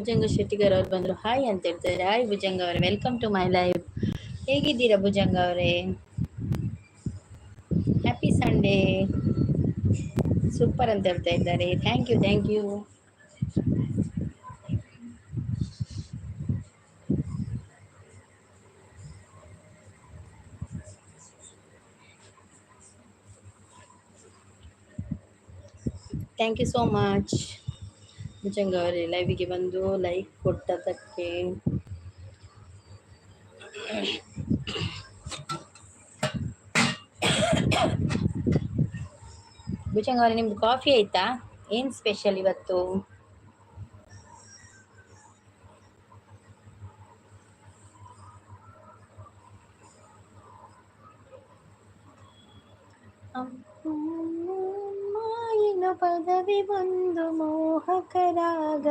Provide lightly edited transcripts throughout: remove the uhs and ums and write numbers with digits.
ಭುಜಂಗ ಶೆಟ್ಟಿಗರ್ ಅವ್ರು ಬಂದ್ರು ಹಾಯ್ ಅಂತ ಹೇಳ್ತಾರೆ. ಹಾಯ್ ಭುಜಂಗ ಅವರೇ, ವೆಲ್ಕಮ್ ಟು ಮೈ ಲೈವ್. ಹೇಗಿದ್ದೀರಾ ಭುಜಂಗ ಅವರೇ? Happy Sunday. ಸೂಪರ್ ಅಂತ ಹೇಳ್ತಾ ಇದ್ದಾರೆ. Thank you thank you. Thank you so much Bhujanga ಅವರೇ, ಲೈವಿಗೆ ಬಂದು ಲೈಕ್ ಕೊಟ್ಟದಕ್ಕೆ. ಭುಜಂಗ ಅವರೇ, ನಿಮ್ದು ಕಾಫಿ ಆಯ್ತಾ? ಏನ್ ಸ್ಪೆಷಲ್ ಇವತ್ತು? ಮಾಯಿನ ಪದವಿ ಒಂದು ಮೋಹಕರಾಗ.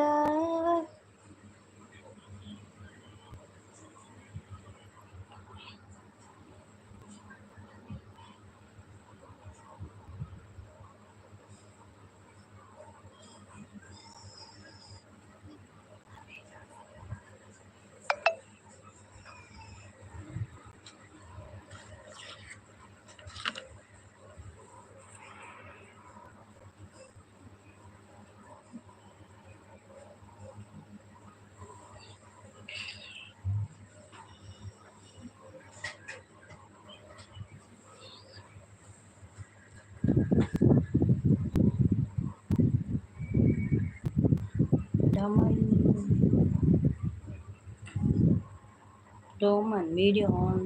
Roman video on.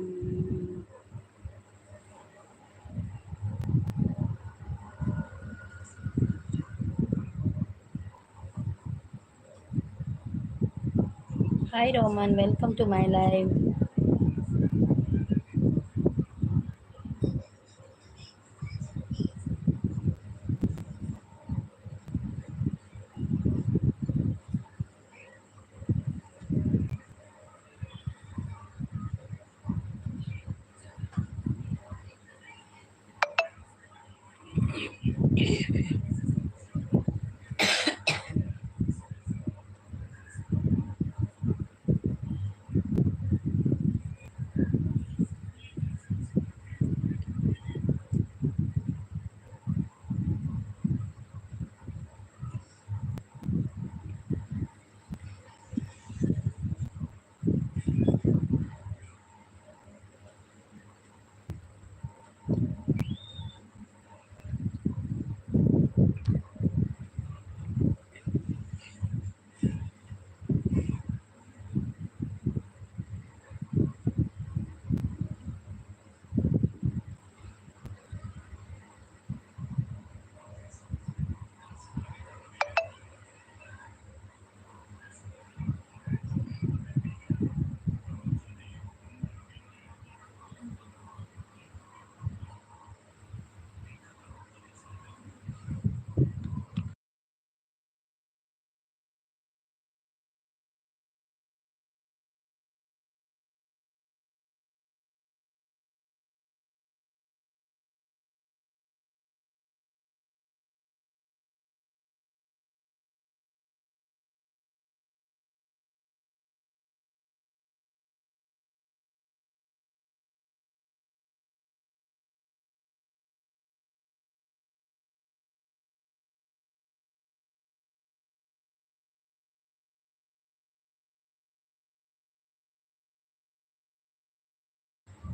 Hi Roman, welcome to my live.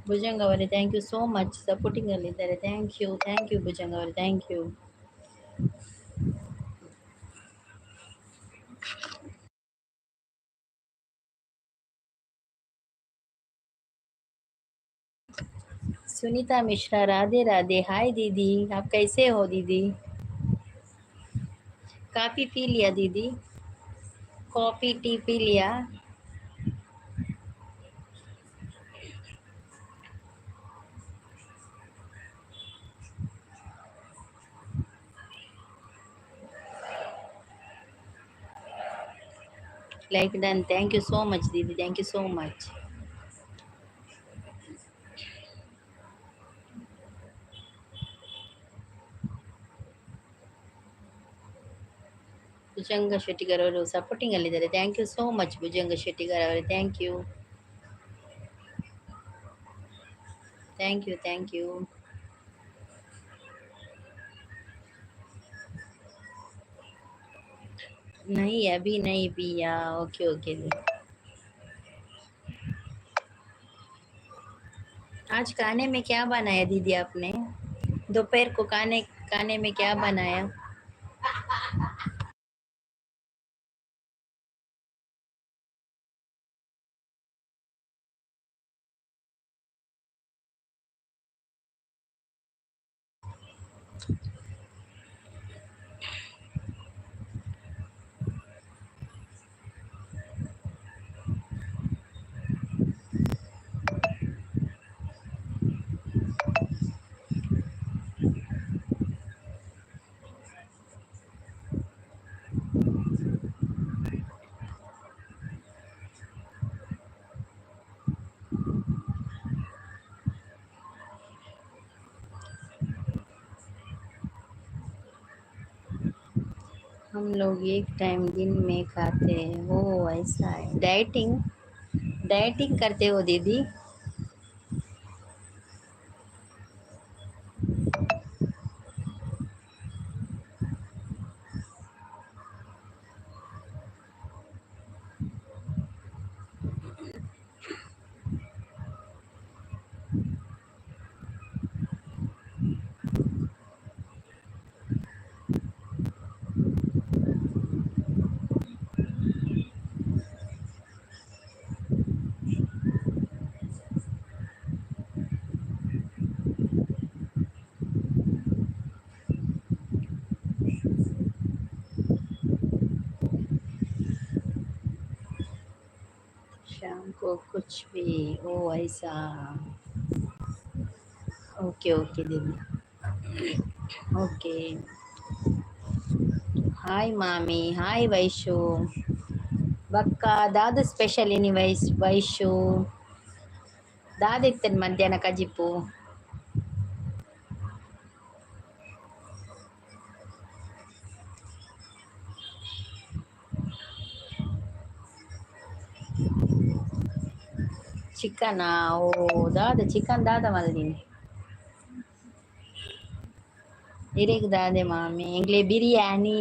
Bhujanga ಅವರೇ, thank you so much supporting ಅಲ್ಲಿದ್ದಾರೆ. ಥ್ಯಾಂಕ್ ಯು ಭುಜಂಗ ಅವರೇ, thank you. Sunita Mishra, Radhe Radhe. Hi दीदी, आप कैसे हो दीदी? काफी पी लिया दीदी? कॉफी टी पी लिया? Like done. Thank you so much दीदी, thank you so much. Bhujanga Shettigar ಅವರು ಸಪೋರ್ಟಿಂಗ್ ಅಲ್ಲಿದ್ದಾರೆ. Thank you so much Bhujanga Shettigar ಅವರೇ. Thank you, thank you, thank you. नहीं अभी नहीं पिया. Okay okay. आज खाने में क्या बनाया दीदी आपने? दोपहर को खाने खाने में क्या बनाया? हम लोग एक टाइम दिन में खाते हैं. ओ ऐसा है. डाइटिंग डाइटिंग करते हो दीदी? शाम को कुछ भी. ओ ऐसा. ओके ओके दीदी. ओके. हाय मामी. हाय वैशु. ಬಕ್ಕ ದಾದ ಸ್ಪೆಷಲ್ ಇನಿ ವೈಶು ದಾದಿತ್ತೇನೆ ಮಧ್ಯಾಹ್ನ ಕಜಿಪು. ಚಿಕನಾ? ಓ ದಾದ ಚಿಕನ್ ದಾದ ಮಲ್ದೀನಿ ಇರೇಗ ದಾದೆ ಮಾಮಿ ಎಂಗ್ಲೆ ಬಿರಿಯಾನಿ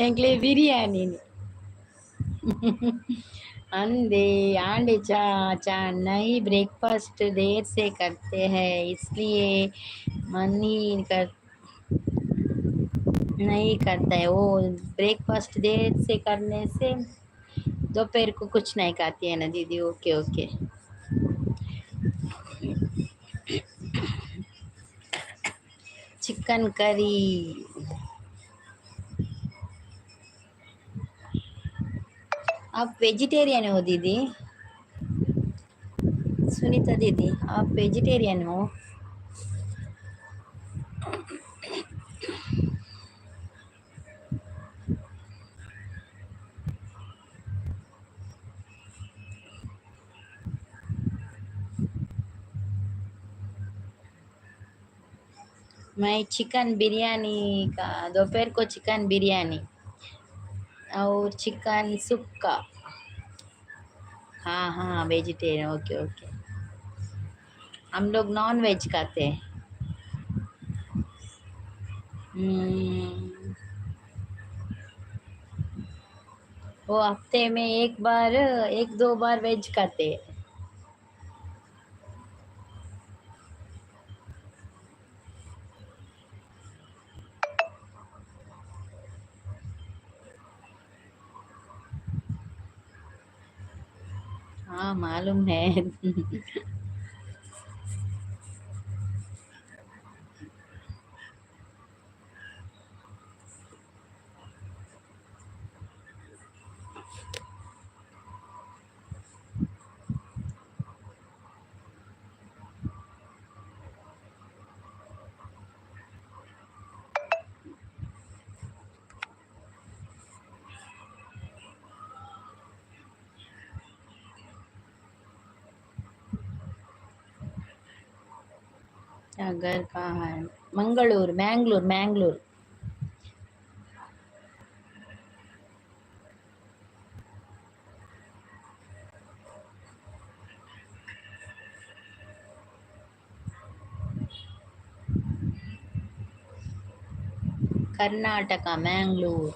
ಎಂಗ್ಲೆ ಬಿರಿಯಾನಿ अंडे अंडे चा चा नहीं. ब्रेकफास्ट देर से करते हैं इसलिए मन ही कर नहीं करता है वो. ब्रेकफास्ट देर से करने से दोपहर को कुछ नहीं खाती है ना दीदी. Okay okay. Chicken curry. आप वेजिटेरियन हो दीदी? सुनीता दीदी आप वेजिटेरियन हो? मैं चिकन बिरयानी का दोपहर को चिकन बिरयानी और चिकन सुक्का. हाँ हाँ वेजिटेरियन. Okay okay. हम लोग नॉन वेज खाते हैं. वो हफ्ते में एक बार एक दो बार वेज खाते हैं. हाँ मालूम है. घर कहाँ है? मंगलूर. मैंगलोर. मैंगलोर. कर्नाटका, मैंगलोर।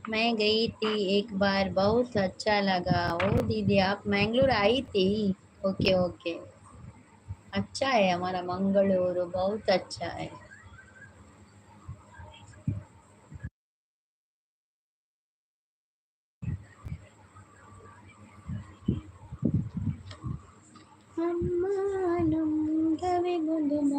मैं गई थी एक बार, बहुत अच्छा लगा। ओ दीदी, आप मैंगलोर आई थी? Okay okay. अच्छा है हमारा मंगलुरु, बहुत अच्छा है। गानं कविबुधमोहकराः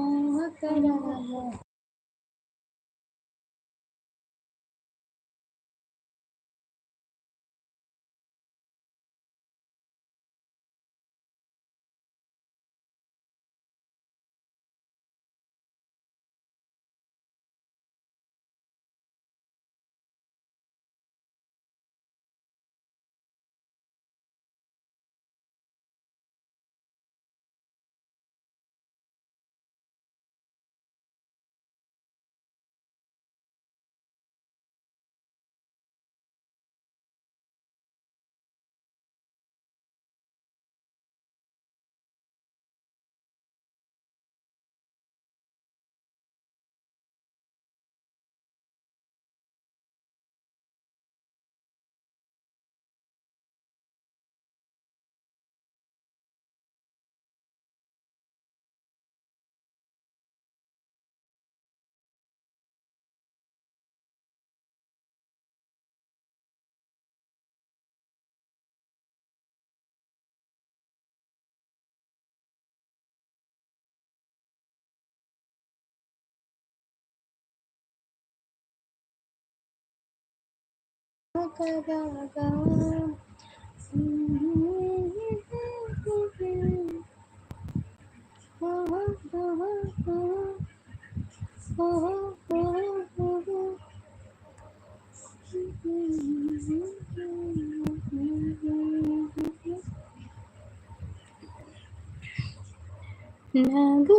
ನಗು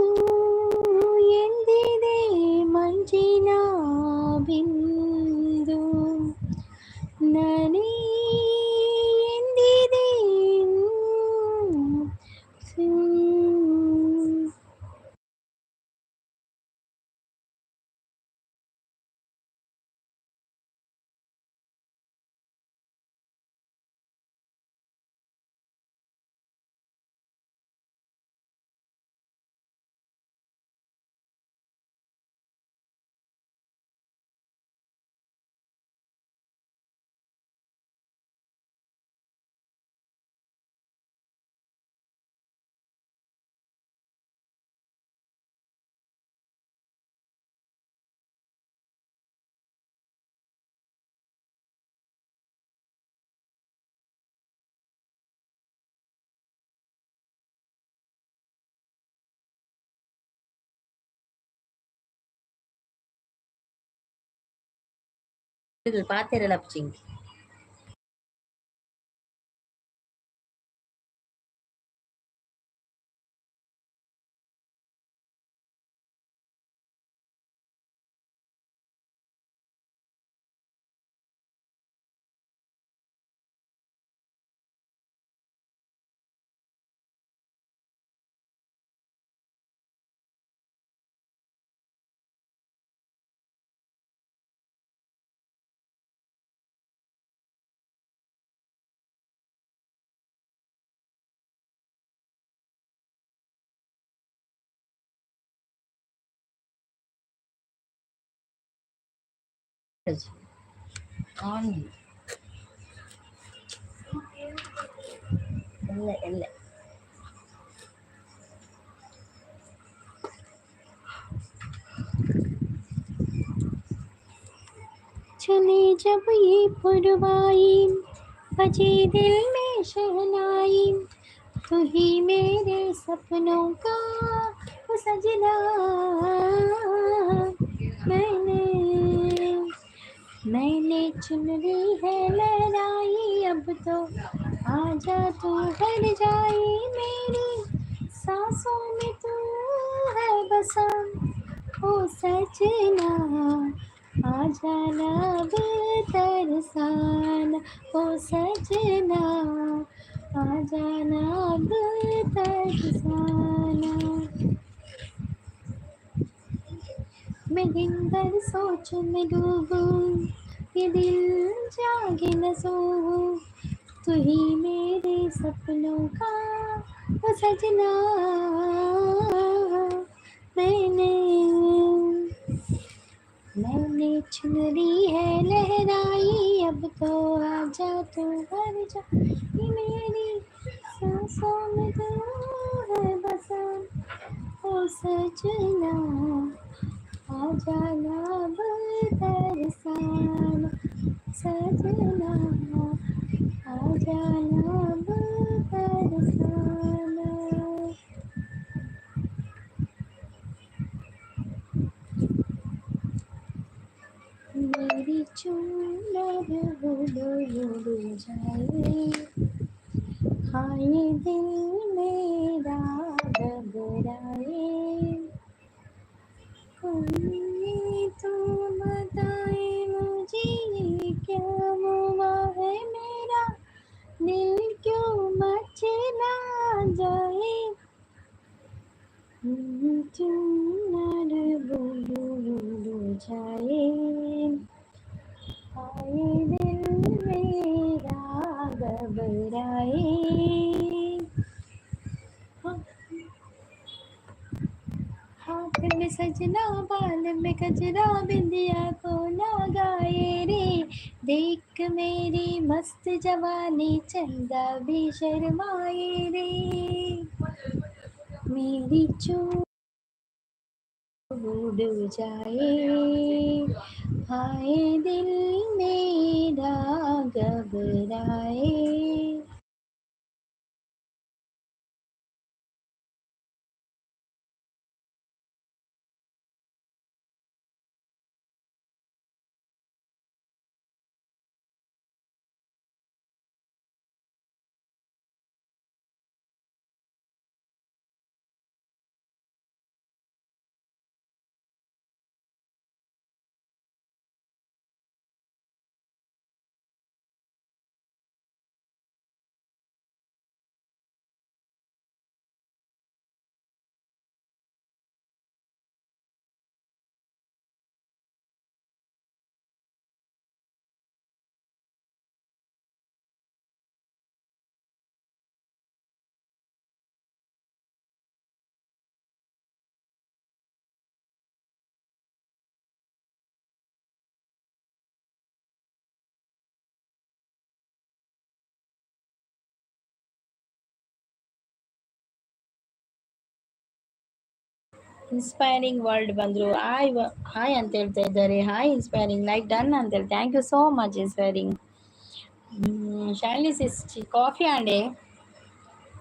ಎಂದಿದೆ ಮಂಜಿನ ಬಿಂದು ನನಿ ಎಂದಿದೆ இது பாத்திரல பிச்சிங் ஆன் இல்ல இல்ல चले जब ये पुरवाई बजे दिल में शहनाई तू ही मेरे सपनों का वो सजना मैंने मैंने चुन ली है लहराई अब तो आजा तू भर जाए मेरी सांसों में तू है बसा ओ सजना आ जाना अब तरसाना ओ सजना आ जाना अब तरसाना मैं दिन भर सोच में डूबूं ये दिल जागे न सोऊं तू ही मेरे सपनों का वो सजना मैंने मैंने चुन ली है लहराई अब तो आजा तू भर जा ये मेरी सांसों में तू है बसा ओ सजना आ जाना अब बरसाना सजना आ जाना अब बरसाना मेरी चुनर उड़ जाए हाँ ये दिल मेरा घबराए कोई तो बताए मुझे ये क्या हुआ है मेरा दिल क्यों मचला जाए चुनर उड़ जाए हाय दिल मेरा घबराए हाथ में सजना बाल में गजरा बिंदिया को लगाए रे देख मेरी मस्त जवानी चंदा भी शर्माए रे मेरी चूड़ उड़ जाए हाय दिल मेरा घबराए ಇನ್ಸ್ಪೈರಿಂಗ್ ವರ್ಲ್ಡ್ ಬಂದರು ಹಾಯ್ ಹಾಯ್ ಅಂತ ಹೇಳ್ತಾ ಇದ್ದಾರೆ ಹಾಯ್ ಇನ್ಸ್ಪೈರಿಂಗ್ ಲೈಕ್ ಡನ್ ಅಂತ ಹೇಳಿ thank you so much inspiring Shalini sis coffee ಆಂಡೆ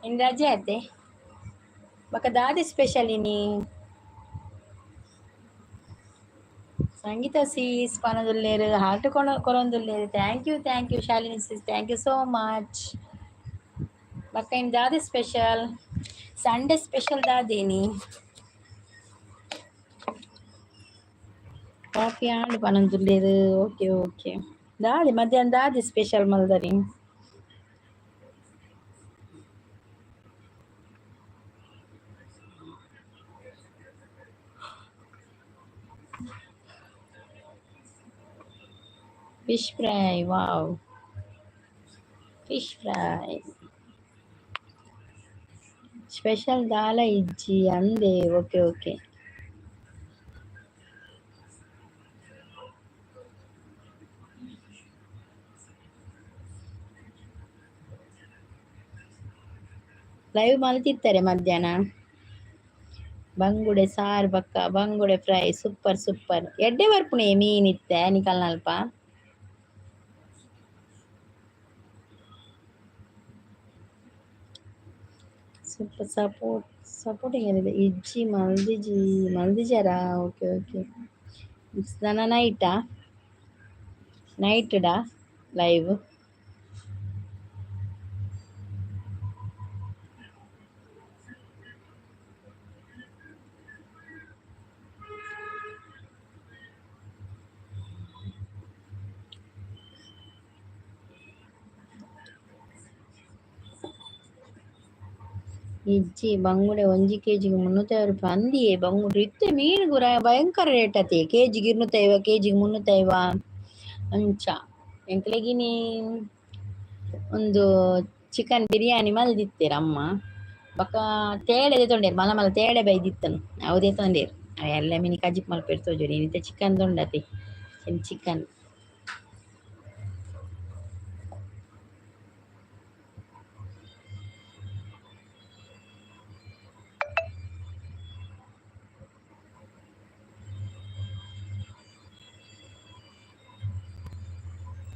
ಇನ್ನು ರಜೆ ಆಯ್ತೆ ಬಕ ದಾದಿ ಸ್ಪೆಷಲ್ ಇನಿ ಸಂಗೀತ ಸೀಸ್ ಪನದುಲ್ಲೇರು ಹಾರ್ಟ್ ಕೊರೊಂದುಲ್ಲೇರು thank you Shalini sis thank you so much ಬಕ್ಕ ಇನ್ನು ದಾದಿ ಸ್ಪೆಷಲ್ ಸಂಡೇ ಸ್ಪೆಷಲ್ ದಾದೇನಿ ಕಾಫಿ ಆಂಡ್ ಪನಂದುಲ್ಲೇರು ಓಕೆ ಓಕೆ ದಾದಿ ಮಧ್ಯಾಹ್ನ ದಾದಿ ಸ್ಪೆಷಲ್ ಮಲ್ದರಿ fish fry wow fish fry special ದಾಲ ಇಜ್ಜಿ ಅಂದೆ ಓಕೆ ಓಕೆ ಲೈವ್ ಮಲ್ತಿರ್ತಾರೆ ಮಧ್ಯಾಹ್ನ ಬಂಗುಡೆ ಸಾರು ಬಕ್ಕ ಬಂಗುಡೆ ಫ್ರೈ ಸೂಪರ್ ಸೂಪರ್ ಎಡ್ಡೆ ಬರ್ಪುಣೆ ಮೀನಿತ್ತೆ ನಿಕಲ್ನಲ್ಪ ಸೂಪರ್ ಸಪೋರ್ಟಿಂಗ್ ಏನಿದೆ ಇಜ್ಜಿ ಮಲ್ದಿಜಾರಾ ಓಕೆ ಓಕೆ ನನ್ನ ನೈಟಾ ಲೈವ್ ಇಜ್ಜಿ ಬಂಗುಡೆ 1 kg 350 ಅಂದಿಯೇ ಬಂಗುಡೆ ಇತ್ತೆ ಮೀನು ಭಯಂಕರ ರೇಟ್ ಅತಿ ಕೆಜಿಗೆ 250 ಕೆಜಿಗೆ 350 ಅಂಚ ಎಂಕ್ಲೆಗಿನಿ ಒಂದು ಚಿಕನ್ ಬಿರಿಯಾನಿ ಮಲ್ದಿತ್ತೇರ ಅಮ್ಮ ಬೊಕ್ಕ ತೇಡೆ ತೊಂಡೇರು ಮಲ ಮಲ ತೇಡೆ ಬೈದಿತ್ತನು ಅವದೇ ತೊಂಡೇರು ಎಲ್ಲ ಮಿನಿ ಕಜಿಪ್ ಮಲ್ಪೇರು ತೋಜೋರು ಏನಿತ್ತೆ ಚಿಕನ್ ತೊಂಡತಿ ಚಿಕನ್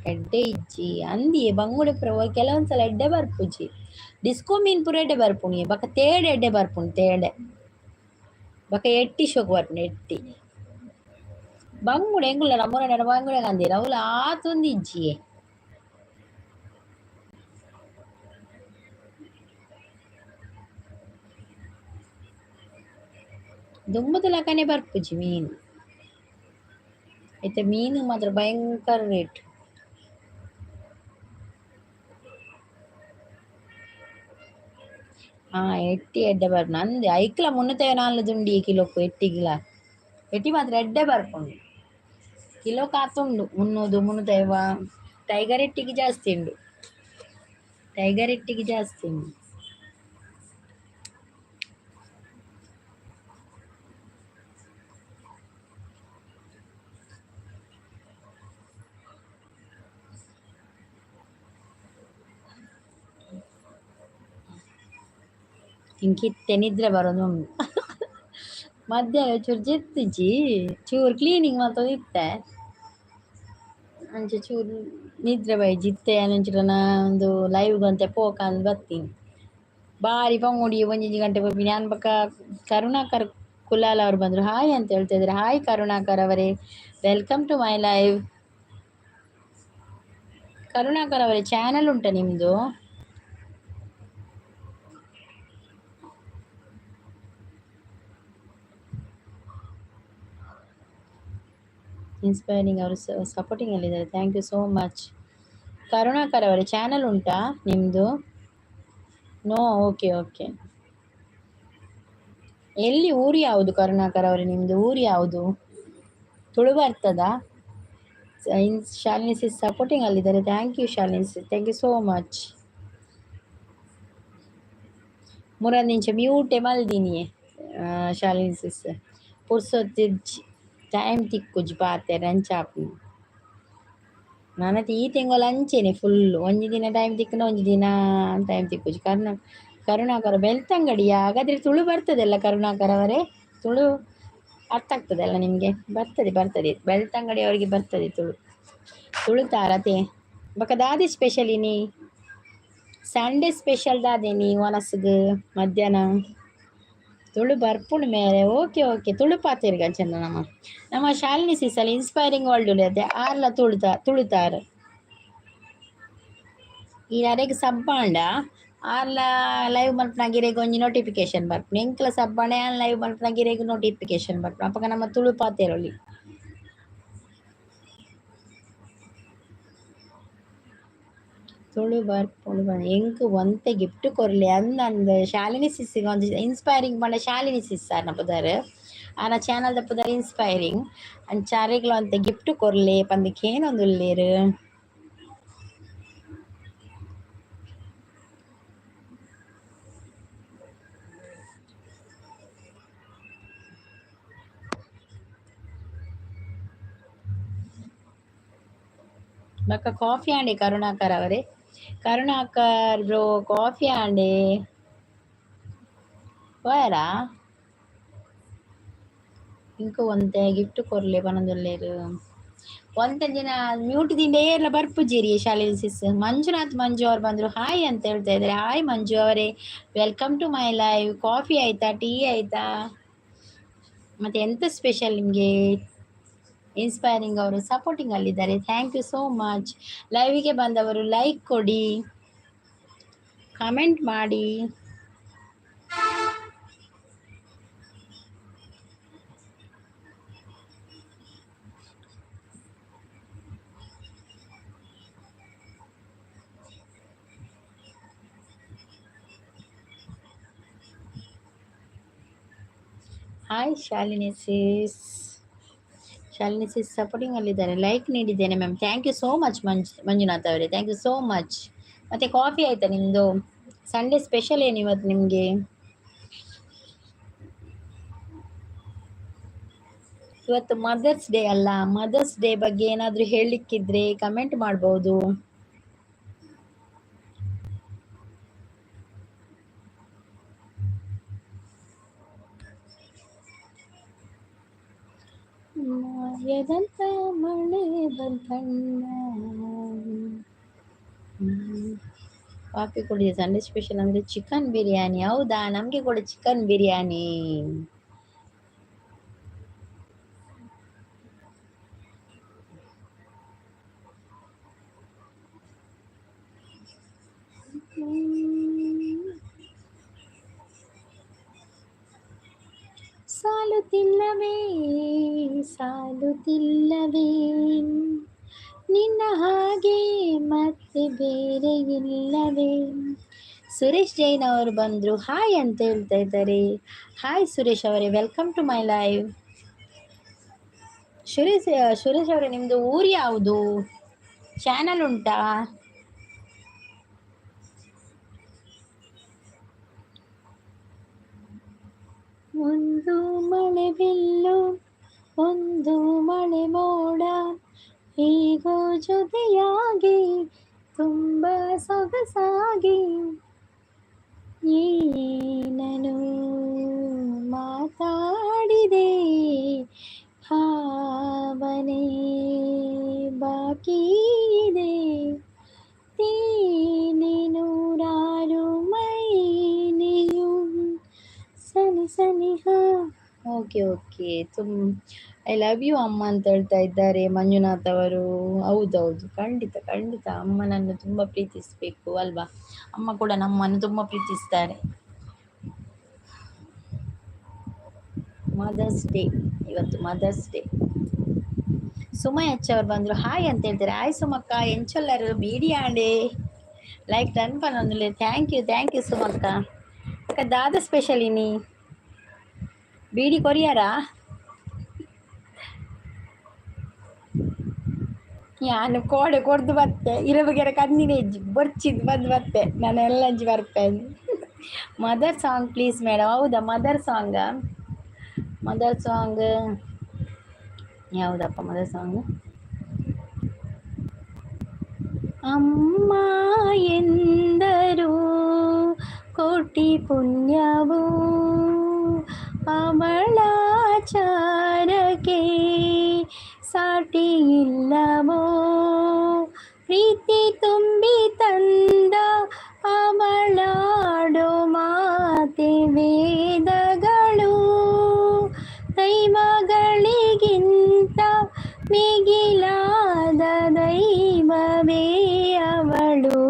ಎಡ್ಡೆ ಇಜ್ಜಿ ಅಂದಿಯೆ ಬಂಗುಡೆ ಪುರ ಕೆಲವೊಂದ್ಸಲ ಎಡ್ಡೆ ಬರ್ಪುಜಿ ಡಿಸ್ಕೋ ಮೀನ್ ಪುರ ಎಡ್ಡೆ ಬರ್ಪುಣಿ ಬಕ ತೇಡೆ ಎಡ್ಡೆ ಬರ್ಪುಣಿ ತೇಡೆ ಬಕ ಎಟ್ಟಿ ಶೋಕು ಬರ್ಪುಣಿ ಎಟ್ಟಿ ಬಂಗುಡೆ ಎಂಗುಲ್ಲ ನಮ್ಮೂರ ನೆಡ ಬಂಗುಡೆ ಕಂದಿರ ಅವಳು ಆತೊಂದು ಇಜ್ಜಿಯೆ ದುಂಬುದ ಲಕನೆ ಬರ್ಪುಜಿ ಮೀನು ಐತೆ ಮೀನು ಮಾತ್ರ ಭಯಂಕರ ರೇಟ್ ಎಟ್ಟಿ ಎಡ್ಡೆ ಬರ್ಪುಂಡು ಅಂದೆ ಐಕ್ಲ ಮುನ್ನೂತೈ ನಾಲ್ ದುಂಡಿ ಕಿಲೋಕು ಎಟ್ಟಿಗ್ಲ ಎಟ್ಟಿ ಮಾತ್ರ ಎಡ್ಡೆ ಬರ್ಪುಂಡು ಕಿಲೋ ಕಾತುಂಡು ಮುನ್ನೂದು ಮುನ್ನೂತೈವ ಟೈಗರ್ ಎಟ್ಟಿಗೆ ಜಾಸ್ತಿ ಉಂಡು ಟೈಗರ್ ಎಟ್ಟಿಗೆ ಜಾಸ್ತಿ ಉಂಡು ಇಂಕಿತ್ತೆ ನಿದ್ರೆ ಬರೋದುಂಡು ಮಧ್ಯಾಹ್ನ ಚೂರು ಜೆತ್ತಿಜಿ ಚೂರು ಕ್ಲೀನಿಂಗ್ ಮಲ್ತೊಂದಿತ್ತೆ ಅಂಚೆ ಚೂರು ನಿದ್ರೆ ಬೈಜಿ ಇತ್ತೆ ಅಂಚೂರನ ಒಂದು ಲೈವ್ಗೆ ಅಂತೆ ಪೋಕ ಅಂದ್ ಬರ್ತೀನಿ ಬಾರಿ ಪಂಗುಡಿ ಒಂಜಿ ಗಂಟೆ ಬರ್ತೀನಿ ನಾನು ಬಕ್ಕ ಕರುಣಾಕರ್ ಕುಲಾಲ್ ಅವ್ರು ಬಂದರು ಹಾಯ್ ಅಂತ ಹೇಳ್ತಾ ಇದ್ದಾರೆ ಹಾಯ್ ಕರುಣಾಕರ್ ಅವರೇ welcome to my live Karunakar ಅವರೇ ಚಾನಲ್ ಉಂಟಾ ನಿಮ್ಮದು ಇನ್ಸ್ಪೈರಿಂಗ್ ಅವರು ಸಪೋರ್ಟಿಂಗ್ ಅಲ್ಲಿದ್ದಾರೆ thank you so much Karunakar ಅವರೇ ಚಾನಲ್ ಉಂಟಾ ನಿಮ್ಮದು ನೋ ಓಕೆ ಓಕೆ ಎಲ್ಲಿ ಊರು ಯಾವುದು ಕರುಣಾಕರ್ ಅವರೇ ನಿಮ್ಮದು ಊರು ಯಾವುದು ತುಳು ಬರ್ತದಾ ಶಾಲಿನಿ ಸಿಸ್ ಸಪೋರ್ಟಿಂಗ್ ಅಲ್ಲಿದ್ದಾರೆ thank you Shalini sis thank you so much ಮುರನ್ ನಿಂಚ ಮ್ಯೂಟೆ ಮಲ್ದಿನಿಯೆ ಶಾಲಿನಿ ಸಿಸ್ ಪುರ್ಸೊತ್ತಿಜ್ ಟೈಮ್ ತಿಕ್ಕುಜಿ ಪಾತೆರ್ ಅಂಚಾಪು ನಾನತ್ತೆ ಈ ತಿಂಗಳು ಅಂಚೆನೆ ಫುಲ್ಲು ಒಂಜಿ ದಿನ ಟೈಮ್ ತಿಕ್ಕನ ಒಂಜಿ ದಿನ ಟೈಮ್ ತಿಕ್ಕುಜಿ ಕರುಣಾಕರ ಬೆಳ್ತಂಗಡಿಯ ಹಾಗಾದರೆ ತುಳು ಬರ್ತದಲ್ಲ ಕರುಣಾಕರ್ ಅವರೇ ತುಳು ಅರ್ಥ ಆಗ್ತದಲ್ಲ ನಿಮಗೆ ಬರ್ತದೆ ಬೆಳ್ತಂಗಡಿ ಅವರಿಗೆ ಬರ್ತದೆ ತುಳುತಾರತೆ ಬಕ ದಾದಿ ಸ್ಪೆಷಲ್ ಇನಿ ಸಂಡೇ ಸ್ಪೆಷಲ್ ದಾದೇನಿ ಒನಸ್ಗ್ ಮಧ್ಯಾಹ್ನ ತುಳು ಬರ್ಪುಂಡು ಮೇರೆ ಓಕೆ ತುಳು ಪಾತೆರ್ಗ ಅಂಚನ ನಮ್ಮ ಶಾಲಿನಿ ಸಿಸಲ್ ಇನ್ಸ್ಪೈರಿಂಗ್ ವರ್ಲ್ಡ್ ಅದೇ ಆರ್ಲ ತುಳುತಾರ ಈ ನರೆಗ್ ಸಬ್ಬಾಂಡ ಆರ್ಲ ಲೈವ್ ಮಲ್ಪನ ಗಿರೆಗ್ ಒಂಜಿ ನೋಟಿಫಿಕೇಶನ್ ಬರ್ಪುಂಡು ಎಂಕ್ಲ ಸಬ್ಬಾಂಡ ಆನ್ ಲೈವ್ ಮಲ್ಪನ ಗಿರೆಗ್ ನೋಟಿಫಿಕೇಶನ್ ಬರ್ಪುಂಡು ಅಪಗ ನಮ್ಮ ತುಳು ಪಾತೆರೊಲಿ ತುಳು ಬರ್ಪುಂಡು ಎಂಕ್ ಒಂತೆ ಗಿಫ್ಟ್ ಕೊರ್ಲೆ ಅಂದ ಶಾಲಿನಿ ಸಿಸ್ಸಿಗೆ ಒಂದು ಇನ್ಸ್ಪೈರಿಂಗ್ ಪಂಡ ಶಾಲಿನಿ ಸಿಸ್ ಆರ್ನ ಪುದಾರ್ ಆನ ಚಾನಲ್ ಪುದಾರ್ ಇನ್ಸ್ಪೈರಿಂಗ್ ಅಂಚಾರೆಗ್ಲ ಒಂತೆ ಗಿಫ್ಟ್ ಕೊರ್ಲೆ ಪಂದಕ್ಕೆ ಏನೊಂದುಲ್ಲೇರು ಬಕ್ಕ ಕಾಫಿ ಆಂಡೆ ಕರುಣಾಕರ್ ಅವರೇ ಕರುಣಾಕರ್ ಬ್ರೋ ಕಾಫಿ ಆಂಡೆ ಹೋಯರಾ ಇಂಕ ಒಂತೆ ಗಿಫ್ಟ್ ಕೊರ್ಲೆ ಪನೊಂದುಲ್ಲೇರು ಒಂತೆ ದಿನ ಮ್ಯೂಟ್ ದಿಂಡೆ ಎಲ್ಲ ಬರ್ಪುಜೀರಿ ಶಾಲಿನಿ ಸಿಸ್ ಮಂಜು ಅವ್ರು ಬಂದರು ಹಾಯ್ ಅಂತ ಹೇಳ್ತಾ ಇದ್ದಾರೆ ಹಾಯ್ ಮಂಜು ಅವರೇ welcome to my live coffee ಆಯ್ತಾ ಟೀ ಆಯ್ತಾ ಮತ್ತೆ ಎಂತ ಸ್ಪೆಷಲ್ ನಿಮಗೆ ಇನ್ಸ್ಪೈರಿಂಗ್ ಅವರು ಸಪೋರ್ಟಿಂಗ್ ಅಲ್ಲಿದ್ದಾರೆ ಥ್ಯಾಂಕ್ ಯು ಸೋ ಮಚ್ ಲೈವಿಗೆ ಬಂದವರು ಲೈಕ್ ಕೊಡಿ ಕಮೆಂಟ್ ಮಾಡಿ ಹಾಯ್ ಶಾಲಿನಿ ಸಿಸ್ ಸಪೋರ್ಟಿಂಗ್ ಅಲ್ಲಿದ್ದಾರೆ ಲೈಕ್ ನೀಡಿದ್ದೇನೆ ma'am thank you so much Manjunath ಅವರೇ ಥ್ಯಾಂಕ್ ಯು ಸೋ ಮಚ್ ಮತ್ತೆ ಕಾಫಿ ಆಯ್ತಾ ನಿಮ್ಮದು ಸಂಡೇ ಸ್ಪೆಷಲ್ ಏನು ಇವತ್ತು ನಿಮಗೆ ಇವತ್ತು ಮದರ್ಸ್ ಡೇ ಅಲ್ಲ ಮದರ್ಸ್ ಡೇ ಬಗ್ಗೆ ಏನಾದರೂ ಹೇಳಲಿಕ್ಕಿದ್ರೆ ಕಮೆಂಟ್ ಮಾಡ್ಬೋದು ಮಾಯದಂತ ಮಳೆ ಬಂತಣ್ಣ. ಕಾಫಿ ಕುಡಿದ ಸಂಡೇ ಸ್ಪೆಷಲ್ ಅಂದರೆ ಚಿಕನ್ ಬಿರಿಯಾನಿ. ಹೌದಾ, ನಮಗೆ ಕೂಡ ಚಿಕನ್ ಬಿರಿಯಾನಿ. ಸಾಲುತ್ತಿಲ್ಲವೇ ಸಾಲುತ್ತಿಲ್ಲವೇ ನಿನ್ನ ಹಾಗೆ ಮತ್ತೆ ಬೇರೆ ಇಲ್ಲವೇ. ಸುರೇಶ್ ಜೈನ್ ಅವರು ಬಂದರು, ಹಾಯ್ ಅಂತ ಹೇಳ್ತಾ ಇದ್ದಾರೆ. ಹಾಯ್ ಸುರೇಶ್ ಅವರೇ, welcome to my live. Suresh ಅವರೇ, ನಿಮ್ಮದು ಊರು ಯಾವುದು? ಚಾನಲ್ ಉಂಟಾ? ಒಂದು ಮಳೆ ಬಿಲ್ಲು, ಒಂದು ಮಳೆ ಮೋಡ, ಹೀಗೋ ಜೊತೆಯಾಗಿ ತುಂಬ ಸೊಗಸಾಗಿ ಏನನು ಮಾತಾಡಿದೆ, ಭಾವನೆ ಬಾಕಿ ಇದೆ, ನೂರಾರು ಮೈಲಿಯು ಸನಿ ಸನಿಹ. Okay okay, I love you ಅಮ್ಮ ಅಂತ ಹೇಳ್ತಾ ಇದ್ದಾರೆ ಮಂಜುನಾಥ್ ಅವರು. ಹೌದೌದು, ಖಂಡಿತ ಖಂಡಿತ ಅಮ್ಮನನ್ನು ತುಂಬ ಪ್ರೀತಿಸಬೇಕು ಅಲ್ವಾ? ಅಮ್ಮ ಕೂಡ ನಮ್ಮನ್ನು ತುಂಬ ಪ್ರೀತಿಸ್ತಾರೆ. ಮದರ್ಸ್ ಡೇ ಇವತ್ತು, ಮದರ್ಸ್ ಡೇ. ಸುಮಯ್ ಅಚ್ಚ ಅವ್ರು ಬಂದರು, ಹಾಯ್ ಅಂತ ಹೇಳ್ತಾರೆ. ಹಾಯ್ ಸುಮಕ್ಕ, ಎಂಚೊಲ್ಲರು ಬೀಡಿಯಾಂಡೆ ಲೈಕ್ ಟನ್ ಪನ್ನೊಂದುಲೆ. ಥ್ಯಾಂಕ್ ಯು ಸುಮಕ್ಕ. ಅಕ್ಕ ದಾದ ಸ್ಪೆಷಲ್ ಇನಿ ಬೀಡಿ ಕೊರಿಯರಾ? ನಾನು ಕೋಡೆ ಕೊಡ್ದು ಬತ್ತೆ ಇರಬಗೆರ ಕಂದಿನ ಹೆಜ್ಜಿ ಬರ್ಚಿದ್ದು ಬತ್ತೆ ನಾನು ಎಲ್ಲ ಹಂಚಿ ಬರ್ಪೇನೆ. Mother song please madam. ಹೌದಾ, ಮದರ್ ಸಾಂಗ್ ಯಾವುದಪ್ಪ ಮದರ್ ಸಾಂಗ್? ಅಮ್ಮ ಎಂದರು ಕೋಟಿ ಪುಣ್ಯವು, ಅವಳ ಚಾರಕ್ಕೆ ಸಾಟಿ ಇಲ್ಲವೋ, ಪ್ರೀತಿ ತುಂಬಿ ತಂದ ಅವಳಾಡೋ ಮಾತೆ ವೇದಗಳು, ದೈವಗಳಿಗಿಂತ ಮಿಗಿಲಾದ ದೈವವೇ ಅವಳು.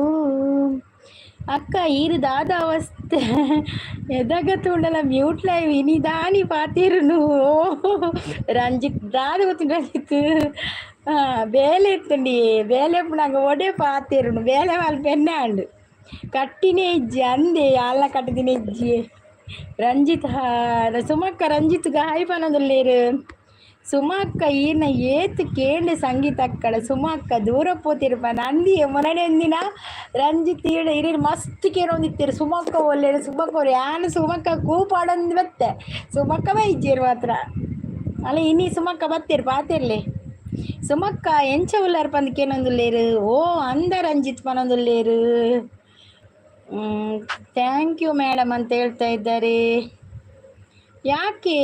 అక్క ఈరు దాదా వస్తే ఎదగతుండాల మ్యూట్ లైవ్ ఇని దాని పాతీరు నువ్వు రంజిత్ దాది ಗೊತ್ತು ರಂಜಿತ್ ಬೇಲೆ ಎತ್ತಂಡಿ ಬೇಲೆ ನಂಗೆ ಒಡೆ ಪಾತೇರು ಬೇಲೆ వాళ్ళు పెన్నాండు కట్టినే ఇజ్జి అందే అల్ల కట్టిదిన ఇజ్జి రంజిత్ సుమక్క రంజిత్గా హైపనదు లేరు. ಸುಮಕ್ಕ ಈನ ಏತ್ ಕೇಂಡೆ ಸಂಗೀತ ಅಕ್ಕಡ ಸುಮಕ್ಕ ದೂರ ಪೋತಿರ್ಪಾನ ಅಂದಿ ಮೊನ್ನೆ ಎಂದಿನ ರಂಜಿತ್ ಈಡ ಹಿರಿಯರು ಮಸ್ತ್ ಕೇಳೊಂದಿತ್ತೀರು ಸುಮಕ್ಕ ಒಳ್ಳೆಯ ಸುಮಕ್ಕ ಅವ್ರು ಯಾನು ಸುಮಕ್ಕ ಕೂಪಾಡೊಂದು ಬತ್ತೆ ಸುಮಕ್ಕ ಬೈಜೀರು ಮಾತ್ರ ಅಲ್ಲ ಇನಿ ಸುಮಕ್ಕ ಬತ್ತೀರು ಪಾತಿರ್ಲಿ. ಸುಮಕ್ಕ ಎಂಚ ಉಲ್ಲಾರ ಪಂದ್ ಕೇನೊಂದುಲ್ಲೇರು. ಓ ಅಂದ ರಂಜಿತ್ ಪನೊಂದುಲ್ಲೇರು. ಥ್ಯಾಂಕ್ ಯು ಮೇಡಮ್ ಅಂತ ಹೇಳ್ತಾ ಇದ್ದಾರೆ. ಯಾಕೆ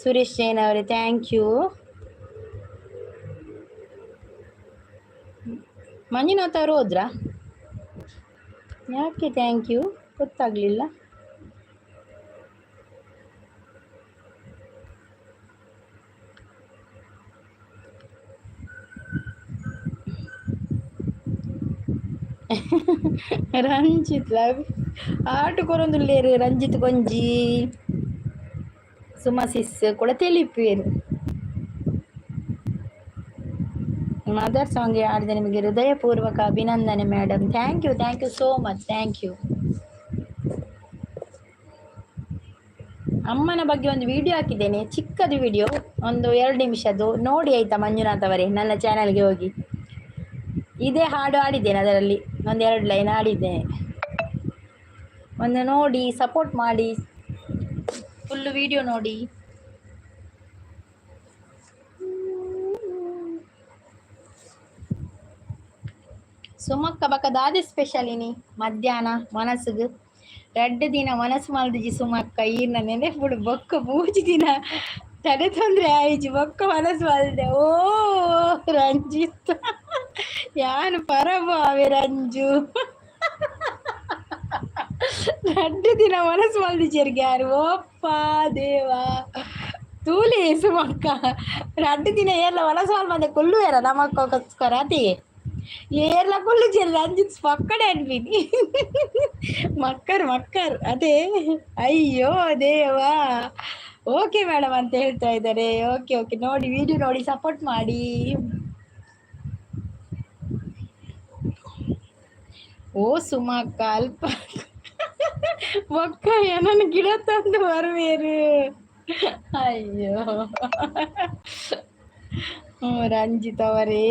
ಸುರೇಶ್ ಜೈನ್ ಅವರೇ ಥ್ಯಾಂಕ್ ಯು. ಮಂಜುನಾಥ್ ಅವರು ಹೋದ್ರಾ? ಯಾಕೆ ಥ್ಯಾಂಕ್ ಯು ಗೊತ್ತಾಗಲಿಲ್ಲ. ರಂಜಿತ್ ಲವ್ ಆಟು ಕೊರೊಂದುಲ್ಲೇರು ರಂಜಿತ್ ಕೊಂಜಿ ಸುಮಸಿಸ್ ಕೂಡ ತಿಳಿಪೇರು. ಮದರ್ ಸಾಂಗ್ ಆಡಿದ ನಿಮಗೆ ಹೃದಯಪೂರ್ವಕ ಅಭಿನಂದನೆ madam. Thank you so much. Thank you. ಅಮ್ಮನ ಬಗ್ಗೆ ಒಂದು ವಿಡಿಯೋ ಹಾಕಿದ್ದೇನೆ, ಚಿಕ್ಕದು ವಿಡಿಯೋ, ಒಂದು 2 ನಿಮಿಷದ್ದು ನೋಡಿ ಆಯ್ತಾ ಮಂಜುನಾಥ್ ಅವರೇ? ನನ್ನ ಚಾನಲ್ಗೆ ಹೋಗಿ ಇದೇ ಹಾಡು ಆಡಿದ್ದೇನೆ, ಅದರಲ್ಲಿ ಒಂದು 2 ಲೈನ್ ಆಡಿದ್ದೇನೆ. ಒಂದು ನೋಡಿ ಸಪೋರ್ಟ್ ಮಾಡಿ, ಫುಲ್ಲು ವಿಡಿಯೋ ನೋಡಿ. ಸುಮಕ್ಕ ಬಕ್ಕ ದಾದೆ ಸ್ಪೆಷಲ್ ಇನಿ ಮಧ್ಯಾಹ್ನ ಮನಸ್ಸುಗೆ 2 ದಿನ ಮನಸ್ಸು ಮಲ್ದಿಜಿ ಸುಮಕ್ಕ ಈರ್ನ ನೆನೆಪುಡು ಬೊಕ್ಕ 3 ದಿನ ತಡೆ ತೊಂದ್ರೆ ಆಯ್ಜಿ ಬೊಕ್ಕ ಮನಸ್ಸು ಬಲ್ದೆ ಓ ರಂಜಿತ್ ಯಾನು ಪರಭಾವೆ ರಂಜು ரெண்டு தின மனசு மல்திச்சிருக்காரு ஓப்பா தேவா ತೂಲಿ ಸುಮಕ್ಕ ರಡ್ಡು ದಿನ ಏರ್ಲ ವಲಸಾಲ್ ಮಂದೆ ಕೊಲ್ಲು ಏರ ನಮಕ್ಕೋಸ್ಕರ ಅತಿ ಏರ್ಲ ಕೊಲ್ಲು ಚೆಲ್ಲ ಅಂಜಿತ್ ಪಕ್ಕಡೆ ಅನ್ಬಿನಿ ಮಕ್ಕರ್ ಮಕ್ಕರ್ ಅದೇ ಅಯ್ಯೋ ದೇವಾ ಓಕೆ ಮೇಡಮ್ ಅಂತ ಹೇಳ್ತಾ ಇದ್ದಾರೆ. ಓಕೆ ಓಕೆ ನೋಡಿ ವಿಡಿಯೋ ನೋಡಿ ಸಪೋರ್ಟ್ ಮಾಡಿ. ಓ ಸುಮಕ್ಕ ಅಲ್ಪ ಒಕ್ಕ ಏನನ್ನು ಗಿಡ ತಂದು ಬರುವೇರು ಅಯ್ಯೋ ರಂಜಿತ್ ಅವರೇ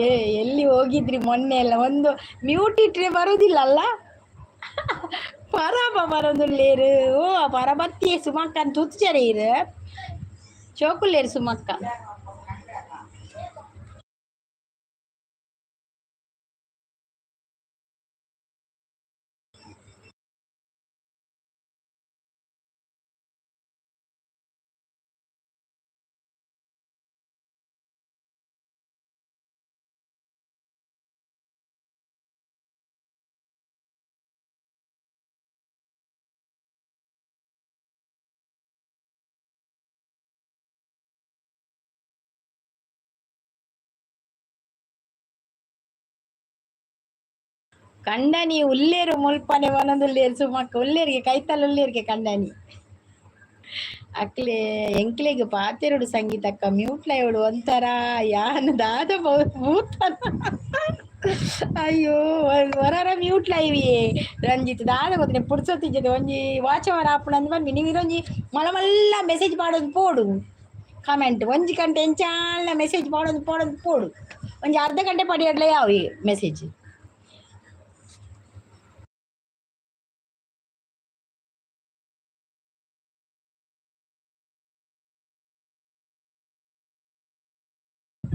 ಎಲ್ಲಿ ಹೋಗಿದ್ರಿ ಮೊನ್ನೆ ಎಲ್ಲ ಒಂದು ಮ್ಯೂಟ್ ಇಟ್ರೆ ಬರುದಿಲ್ಲ ಅಲ್ಲ ಪರಬ ಬರೋದಿಲ್ಲೇರು ಓ ಪರಬತ್ತಿ ಸುಮಕ್ಕ ಅಂತ ತುಚ್ಚರೆ ಇರು ಚೋಕುಲ್ಲೇರು ಸುಮಕ್ಕ ಕಂಡನಿ ಉಲ್ಲೇರು ಮುಲ್ಪನೆ ಮನದುಲ್ಲೇರು ಸುಮಕ್ಕ ಉಲ್ಲೇರಿಗೆ ಕೈತಲ್ಲ ಉಲ್ಲೇರಿಗೆ ಕಂಡನಿ ಅಕ್ಲೆ ಎಂಕ್ಲೆಗೆ ಪಾತೆರಡು ಸಂಗೀತಕ್ಕ ಮ್ಯೂಟ್ಲ ಇವಳು ಒಂಥರ ಯಾನು ದಾದ ಭೂತನ ಅಯ್ಯೋ ಹೊರರ ಮ್ಯೂಟ್ಲ ಇವಿ ರಂಜಿತ್ ದಾದ ಗೊತ್ತಿನ ಪುಡ್ಸೊತ್ತಿದ್ದದು ಒಂಜಿ ವಾಚವರ ಆಪುಣ ಅಂದ್ ಬಂದ್ವಿ ನೀವು ಇರೊಂಜಿ ಮಲಮಲ್ಲ ಮೆಸೇಜ್ ಮಾಡೋದು ಪೋಡು ಕಮೆಂಟ್ ಒಂಜಿ ಗಂಟೆ ಎಂಚಾಲ ಮೆಸೇಜ್ ಮಾಡೋದು ಪೋಡು ಒಂಜಿ ಅರ್ಧ ಗಂಟೆ ಪಡಿಯಡ್ಲೆ ಯಾವು ಮೆಸೇಜ್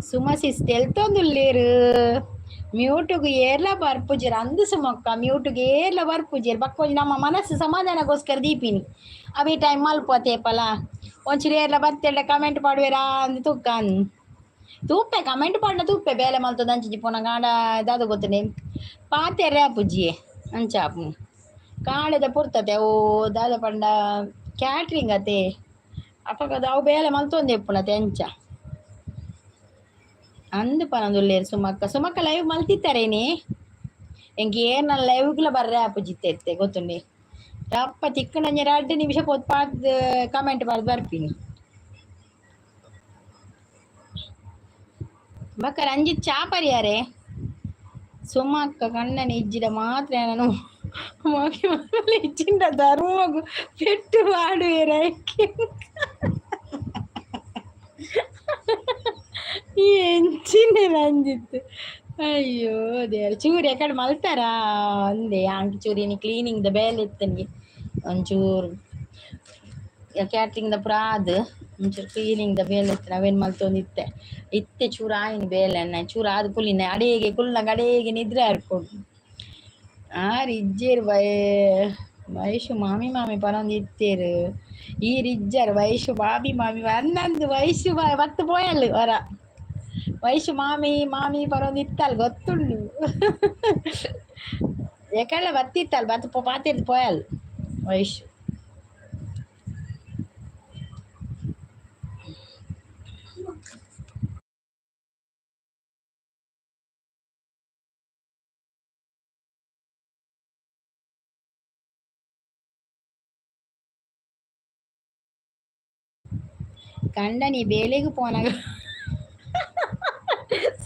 సుమసిస్ తెలుతోందుల్లేరు ಮ್ಯೂಟುಗೆ ಏರ್ಲ ಬರ್ಪುಜರ್ ಅಂದು ಸುಮಕ್ಕ ಮ್ಯೂಟುಗೆ ಏರ್ಲ ಬರ್ಪುಜರ್ ಬಕ್ಕೊಂಜಿ ನಮ್ಮ ಮನಸ್ಸು ಸಮಾಧಾನಗೋಸ್ಕರ ದೀಪಿನಿ ಅವಿ ಟೈಮ್ ಮಲ್ಪೋತೇಪಲ ಒಂಚೂರು ಏರ್ಲ ಬತ್ತೆಲ್ಲ ಕಮೆಂಟ್ ಪಾಡುವೆರಾ ಅಂದು ತುಕ್ಕನ್ ತೂಪೆ ಕಮೆಂಟ್ ಪಾಡ್ನ ತೂಪೆ ಬೇಲೆ ಮಲ್ತದ ಅಂಚಿ ಪೋನ ಗಾಡ ದಾದ ಗೊತ್ತನೆ ಪಾತೆರೆ ಪುಜ್ಜಿಯೆ ಅಂಚಾಪು ಕಾಳೆದ ಪುರ್ತತೆ ಓ ದಾದ ಪಂಡ ಕ್ಯಾಟ್ರಿಂಗ್ ಅತೆ ಅಪಕದ ಅವು ಬೇಲೆ ಮಲ್ತೊಂದೆ ಪುನತೆ ಅಂಚ ಅಂದು ಪನದುಲ್ಲೇರು ಸುಮಕ್ಕ ಸುಮಕ್ಕ ಲೈವ್ ಮಲ್ತಿತ್ತಾರೇನಿ ಎಂಗೆ ಏನ ಲೈವ್ಗ್ಲ ಬರ್ರೆ ಆಪುಜಿತ್ತೆ ಗೊತ್ತುಂಡಿ ಅಪ್ಪ ತಿಕ್ಕಣಂಜ 2 ನಿಮಿಷ ಪೊತ್ ಪಾತ್ ಕಮೆಂಟ್ ಬರ್ದು ಬರ್ಪಿನಿ ಬಕ್ಕ ರಂಜಿತ್ ಚಾ ಪರಿಯಾರೆ ಸುಮಕ್ಕ ಕಣ್ಣನ ಇಜ್ಜಿದ ಮಾತ್ರ ನಾನು ಮಗಿ ಮಕ್ಕಳು ಇಚ್ಚಿಂದ ಧರ್ಮಗು ಪೆಟ್ಟು ಆಡುವೆರ ಎಂಚಿನ ರಂಜಿತ್ ಅಯ್ಯೋ ದೇವ್ರ ಚೂರು ಯಾಕಡೆ ಮಲ್ತಾರಾ ಅಂದೆ ಆಂಟಿ ಚೂರಿನಿ ಕ್ಲೀನಿಂಗ್ ದ ಬೇಲೆ ಇತ್ತನಿಗೆ ಒಂಚೂರು ಕ್ಯಾಟ್ರಿಂಗ್ ದ ಪುರಾದ್ ಒಂಚೂರು ಕ್ಲೀನಿಂಗ್ ದ ಬೇಲೆ ಇತ್ತು ನಾವೇನು ಮಲ್ತೊಂದಿತ್ತೆ ಇತ್ತೆ ಚೂರು ಆಯ್ನು ಬೇಲೆ ಚೂರು ಆದ ಕುಲಿನ ಅಡೇಗೆ ಕುಲ್ಲಂಗ ಅಡೇಗೆ ನಿದ್ರೆ ಆಡ್ಕೊಂಡು ರಿಜ್ಜೇರು ವಯಸ್ಸು ಮಾಮಿ ಪರೊಂದು ಇತ್ತೇರು ಈ ರಿಜ್ಜರ್ ವಯಸ್ಸು ಮಾಮಿ ಅನ್ನಂದು ವಯಸ್ಸು ಬತ್ತು ಪೋಯಲ್ಲು ಹೊರ ವಯಸ್ಸು ಮಾಮಿ ಪರೊಂದು ಇತ್ತಲ್ ಗೊತ್ತುಂಡು ಯಾಕಲ್ಲ ಬತ್ತಿತ್ತಲ್ ಬತ್ತು ಪಾತಿರ್ದು ಪೋಯಲ್ ವಯಸ್ಸು ಕಂಡನಿ ಬೇಲೆಗೂ ಪೋನಾಗ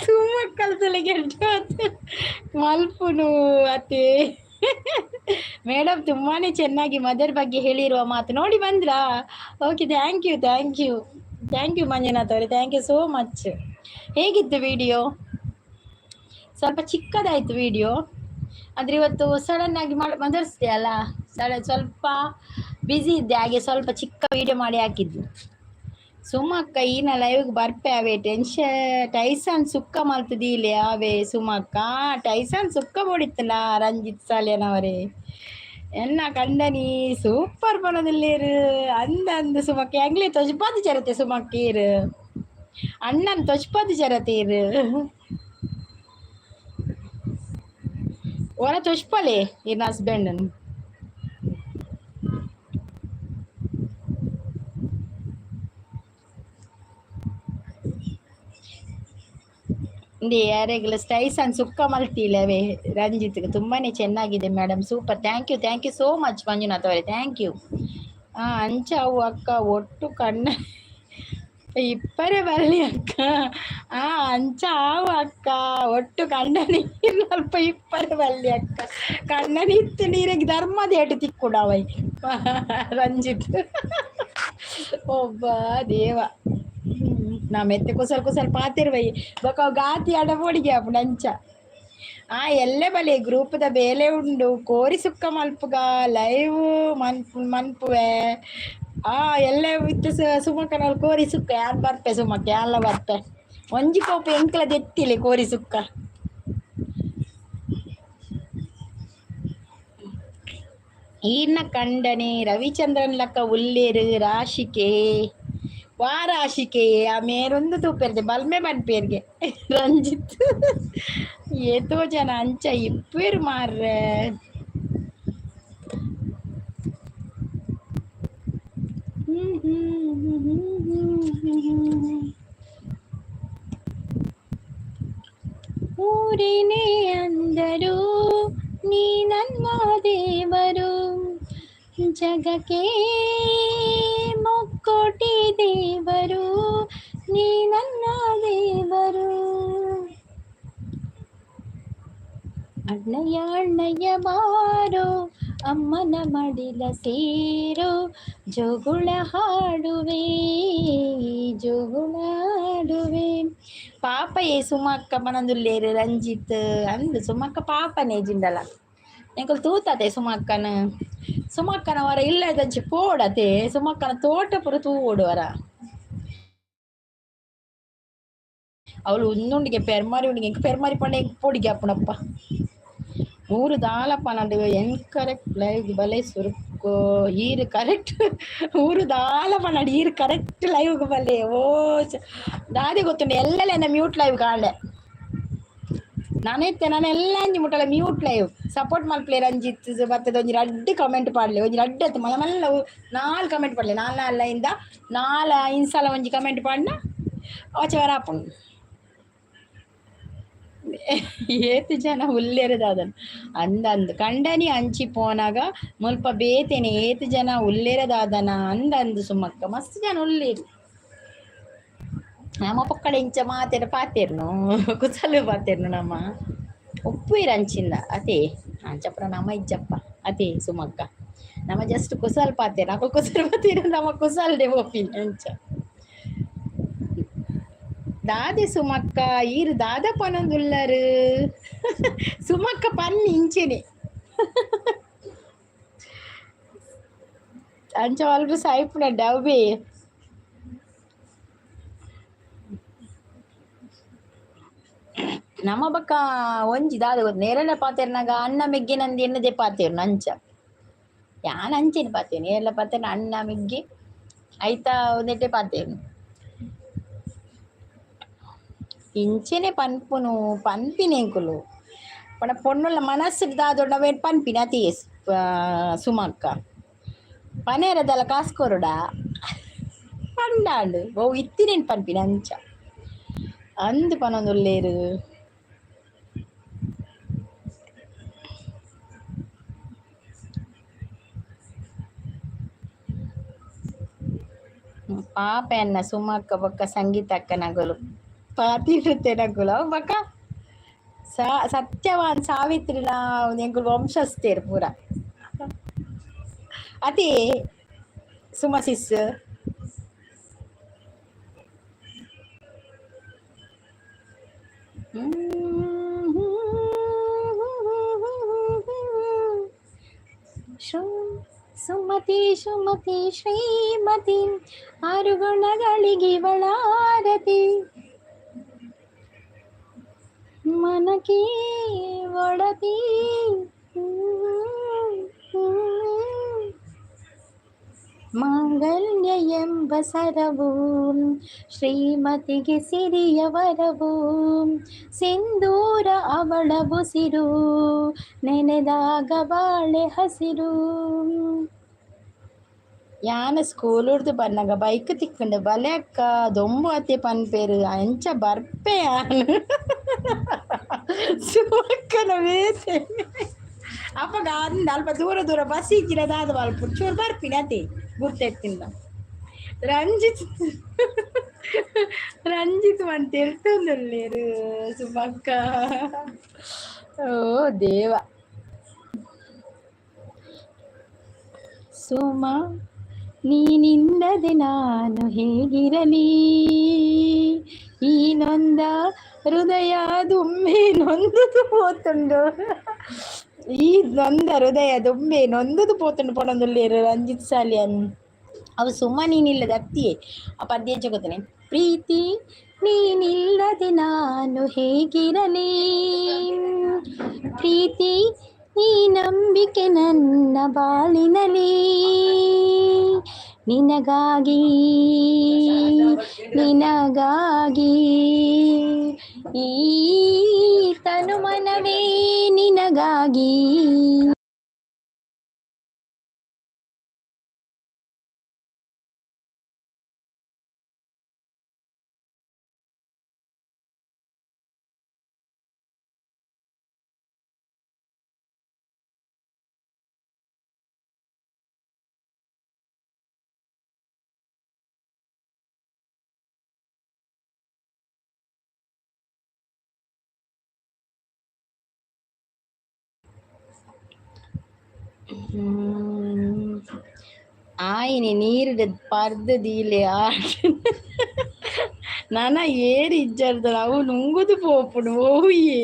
ಸುಮ್ಮಕ್ಕಲ್ ತಲೆಗೆಟ್ಟು ಮಲ್ಪುನು ಅತ್ತೆ ಮೇಡಮ್ ತುಂಬಾನೇ ಚೆನ್ನಾಗಿ ಮದರ್ ಬಗ್ಗೆ ಹೇಳಿರುವ ಮಾತು ನೋಡಿ ಬಂದ್ರಾ ಓಕೆ ಥ್ಯಾಂಕ್ ಯು ಮಂಜುನಾಥ್ ಅವರೇ ಥ್ಯಾಂಕ್ ಯು ಸೋ ಮಚ್ ಹೇಗಿತ್ತು ವಿಡಿಯೋ ಸ್ವಲ್ಪ ಚಿಕ್ಕದಾಯಿತು ವಿಡಿಯೋ ಆದರೆ ಇವತ್ತು ಸಡನ್ ಆಗಿ ಮದರ್ಸ್ದೆ ಅಲ್ಲ ಸ್ವಲ್ಪ ಬ್ಯುಸಿ ಇದ್ದೆ ಹಾಗೆ ಸ್ವಲ್ಪ ಚಿಕ್ಕ ವಿಡಿಯೋ ಮಾಡಿ ಹಾಕಿದ್ದು ಸುಮಕ್ಕ ಈನ ಲೈವ್ಗೆ ಬರ್ಪೆ ಅವೇ ಟೈಸನ್ ಸುಕ್ಕ ಮಲ್ತದೀಲೆ ಅವೇ ಸುಮಕ್ಕ ಟೈಸನ್ ಸುಕ್ಕ ಮೂಡಿತ್ತಲ್ಲ ರಂಜಿತ್ ಸಾಲಿಯನವರೇ என்ன கண்டனி சூப்பர் பண்ணதில்லேரு அந்த சுமಕ್ಕೆ ಎಂಗ್ಲಿ ತೊಜ್ಪಾತಿ ಚರತೆ ಸುಮಕ್ಕೀರು ಅಣ್ಣನ್ ತೊಜ್ಪಾತಿ ಚರತೀರು ಓರ ತೊಜ್ಪಲೆ ಇನ್ ಹಸ್ಬೆಂಡ್ ಯಾರೆಗಳ ಸ್ಟೈಸನ್ ಸುಕ್ಕ ಮಲ್ತಿಲ್ಲವೇ ರಂಜಿತ್ಗೆ ತುಂಬಾನೇ ಚೆನ್ನಾಗಿದೆ madam super thank you so much Manjunath ಅವರೇ ಥ್ಯಾಂಕ್ ಯು ಅಂಚ ಅವು ಅಕ್ಕ ಒಟ್ಟು ಕಣ್ಣ ಇಪ್ಪರೇ ಬರಲಿ ಅಕ್ಕ ಅಂಚ ಆವು ಅಕ್ಕ ಒಟ್ಟು ಕಣ್ಣ ನೀರು ಅಲ್ಪ ಇಪ್ಪರೇ ಬರಲಿ ಅಕ್ಕ ಕಣ್ಣ ನಿತ್ತು ನೀರಿಗೆ ಧರ್ಮದ ಏಟು ತಿಕ್ಕುಡವೈ ರಂಜಿತ್ ಒಬ್ಬ ದೇವ నా మెత్త కుసలు పాతిరువయ్యి ఒక గాతి అడబొడిగి అప్పుడు అంచ ఎల్లె బలి గ్రూప్ ದ ಬೇಲೆ ಉಂಡು ಕೋರಿ ಸುಕ್ಕ ಮಲ್ಪುಗ ಲೈವ್ ಮನ್ಪುವೆ ಎಲ್ಲೆ ಇತ್ತು ಸುಮಕ್ಕನ ಕೋರಿ ಸುಕ್ಕ ಯಾನ್ ಬರ್ಪೆ ಸುಮಕ್ಕ ಯಾನ್ಲ ಬರ್ಪೆ ಒಂಜಿ ಕೋಪ ಎಂಕ್ಲ ದೆತ್ತಿಲೆ ಕೋರಿ ಸುಕ್ಕ ಈರ್ನ ಕಂಡನೆ ರವಿಚಂದ್ರನ್ ಲಕ್ಕ ಉಲ್ಲೇರು ರಾಶಿಕೆ ವಾರಾಶಿಕೆ ಆ ಮೇರೊಂದು ತೂಪೆರ್ದೆ ಬಲ್ಮೆ ಬನ್ಪೇರ್ಗೆ ರಂಜಿತ್ ಏತೋ ಜನ ಅಂಚ ಇಪ್ಪೇರು ಮಾರ್ರೆ ಊರಿನೇ ಅಂದರು ನೀ ನನ್ನ ದೇವರು ಜಗಕ್ಕೆ ಮುಕ್ಕೋಟಿ ದೇವರು ನೀ ನನ್ನ ದೇವರು ಅಣ್ಣಯ್ಯ ಬಾರೋ ಅಮ್ಮನ ಮಡಿಲ ಸೇರೋ ಜೋಗುಳ ಹಾಡುವೆ ಪಾಪ ಸುಮಕ್ಕ ಮನದುಲ್ಲೇರು ರಂಜಿತ್ ಅಂದು ಸುಮಕ್ಕ ಪಾಪನೇ ಜಿಂಡಲ ಎಂಕಲ್ ತೂತತೆ ಸುಮಕ್ಕನ ವರ ಇಲ್ಲದಂಚಿ ಪೋಡತೆ ಸುಮಕ್ಕನ ತೋಟ ಪುರ ತೂವೋಡುವರ ಅವಳು ಉಂದುಂಡಿಗೆ ಪೆರ್ಮಾರಿ ಉಂಡಿಗೆ ಎಂಕ್ ಪೆರ್ಮಾರಿ ಪಂಡ ಎಂಕ್ ಪೋಡಿಗೆ ಅಪ್ಪನಪ್ಪ ಊರು ದಾಲಪ್ಪ ನಂಡು ಎನ್ ಕರೆಕ್ಟ್ ಲೈವ್ ಬಲೆ ಸುರುಕೋ ಈರು ಕರೆಕ್ಟ್ ಊರು ದಾಲಪ್ಪ ನಡು ಈರು ಕರೆಕ್ಟ್ ಲೈವ್ ಬಲೆ ಓ ದಾದಿ ಗೊತ್ತುಂಡು ಎಲ್ಲೆಲ್ಲ ಮ್ಯೂಟ್ ಲೈವ್ ಕಾಣೆ ನಾನು ಎಲ್ಲ ಅಂಜಿ ಮುಟ್ಟಲ್ಲ ಮ್ಯೂಟ್ ಲೈವ್ ಸಪೋರ್ಟ್ ಮಲ್ಪ್ಲೆ ರಂಜಿತ್ ಬರ್ತದೆ ಒಂಜಿ ರಡ್ಡು ಕಮೆಂಟ್ ಪಾಡ್ಲೆ ಒಂಜಿ ರಡ್ಡು ಅತ್ತು ಮಲ್ಲ ಮಲ್ಲ 4 ಕಮೆಂಟ್ ಪಾಡ್ಲೆ 4 ಇನ್ಸಲ ಒಂಜಿ ಕಮೆಂಟ್ ಪಾಡ್ನ ಆಚೆ ಆಪುಂಡು ಏತು ಜನ ಉಲ್ಲೇರದಾದನು ಅಂದಂದು ಕಂಡನಿ ಅಂಚಿ ಪೋನಾಗ ಮುಲ್ಪ ಬೇತೇನೆ ಏತು ಜನ ಉಲ್ಲೇರದಾದನ ಅಂದಂದು ಸುಮಕ್ಕ ಮಸ್ತ್ ಜನ ಉಲ್ಲೇರು ನಮ್ಮ ಪಕ್ಕಡ ಇಂಚ ಮಾತೇರ ಪಾತೇರ್ನು ಕುಸಲು ಪಾತೇರ್ನು ನಮ್ಮ ಉಪ್ಪು ಇರಂಚಿಂದ ಅದೇ ಅಂಚಪ್ಪ ನಮ್ಮ ಇಜ್ಜಪ್ಪ ಅದೇ ಸುಮಕ್ಕ ನಮ್ಮ ಜಸ್ಟ್ ಕುಸಲ್ ಪಾತೇರ ಅಪ್ಪ ಕುಸಲ್ ಪಾತೀರ ನಮ್ಮ ಕುಸಲ್ ಡೆ ಓಪಿನ್ ಅಂಚ ದಾದೆ ಸುಮಕ್ಕ ಈರು ದಾದ ಪನೊಂದುಲ್ಲರು ಸುಮಕ್ಕ ಪನ್ನಿ ಇಂಚೆನೆ ಅಂಚ ಅಲ್ಪ ಸಾಯ್ಪುನ ಡಬ್ಬೆ ನಮ್ಮ ಬಕ್ಕ ಒಂಜಿ ದಾದ ಗೊತ್ತು ನೇರಳೆ ಪಾತೆರ್ನಾಗ ಅಣ್ಣ ಮೆಗ್ಗೆ ನಂದು ಎನ್ನದೇ ಪಾತೇರು ನಂಚ ಯಾನ್ ಅಂಚೆನೆ ಪಾತೇನೆ ನೇರಳೆ ಪಾತೆರ್ನ ಅಣ್ಣ ಮೆಗ್ಗೆ ಐತಾ ಒಂದೆಟ್ಟೆ ಪಾತೇನು ಇಂಚೆನೆ ಪನ್ಪುನು ಪನ್ಪಿನೆಂಕುಲು ಪಂಡ ಪೊಣ್ಣುಲ ಮನಸ್ಸು ದಾದೊಂಡ ವೇಟ್ ಪನ್ಪಿನ ಅತೀಸ್ ಸುಮಕ್ಕ ಪನೇರದಲ್ಲ ಕಾಸ್ಕೊರುಡ ಪಂಡಾಂಡು ಓ ಇತ್ತಿನೇನು ಪನ್ಪಿನ ಅಂಚ ಅಂದು ಪನೊಂದುಲ್ಲೇರು ಪಾಪ ಎನ್ನ ಸುಮಕ್ಕ ಬೊಕ್ಕ ಸಂಗೀತ ಅಕ್ಕ ನಗಲು ಪಾತಿರುತ್ತೆ ನಗುಲು ಅವು ಬೊಕ್ಕ ಸತ್ಯವಾನ್ ಸಾವಿತ್ರಿನ ಎಂಕುಲು ವಂಶಸ್ಥೇರು ಪೂರ ಅದೇ ಸುಮಸಿಸ್ ಸುಮತಿ ಶ್ರೀಮತಿ ಆರುಗುಣಗಳಿಗೆ ಒಳಾರತಿ ಮನಕಿ ಒಡತಿ ಮಾಂಗಲ್ಯ ಎಂಬ ಸರವು ಶ್ರೀಮತಿಗೆ ಸಿರಿಯ ವರವು ಸಿಂಧೂರ ಅವಳ ಉಸಿರು ನೆನೆದಾಗ ಬಾಳೆ ಹಸಿರು. ಯಾನ ಸ್ಕೂಲ್ ಉಡ್ದು ಬನ್ನಾಗ ಬೈಕ್ ತಿಕ್ಕೊಂಡು ಬಲೆ ಅಕ್ಕ ದೊಂಬು ಅತ್ತೆ ಪನ್ಪೇರು ಅಂಚ ಬರ್ಪೆ ಯಾನು ಸುಮಕ್ಕನ ಬೇತೆ ಅಪ್ಪಗ ಅಂದ ಅಲ್ಪ ದೂರ ದೂರ ಬಸ್ ಇಕ್ಕಿರೋದಾದ ಅಲ್ಪ ಚೂರು ಬರ್ಪಿನಿ ಅತ್ತೆ ಗುರ್ತೆತ್ತಿಂದ ರಂಜಿತ್ ರಂಜಿತ್ ಅಂತ ಹೇಳ್ತಂದಲ್ಲೇರು ಸುಮಕ್ಕ. ಓ ದೇವ ಸುಮ ನೀನಿಲ್ಲದೆ ನಾನು ಹೇಗಿರಲಿ, ಈ ನೊಂದ ಹೃದಯ ದುಂಬೆ ನೊಂದುದು ಪೋತುಂಡು, ಈ ನೊಂದ ಹೃದಯ ದುಂಬೆ ನೊಂದುದು ಪೋತುಂಡು ಪೊಣೊಂದುಲ್ಲೇರು ರಂಜಿತ್ ಸಾಲಿಯನ್. ಅವು ಸುಮ್ಮ ನೀನಿಲ್ಲದೆ ಅತ್ತಿಯೇ ಆ ಪದ್ಯ ಜಗತ್ತನೆ. ಪ್ರೀತಿ ನೀನಿಲ್ಲದೆ ನಾನು ಹೇಗಿರಲಿ, ಪ್ರೀತಿ ಈ ನಂಬಿಕೆ ನನ್ನ ಬಾಳಿನಲಿ, ನಿನಗಾಗಿ ನಿನಗಾಗಿ ಈ ತನುಮನವೇ ನಿನಗಾಗಿ. ஆயினி நீருட பர்து தீலே ஆட்டு ನನ ಏರಿ ಇಜ್ಜರ್ದು ಅವು ನುಂಗುದು ಪೋಪುಡು ಓಯೆ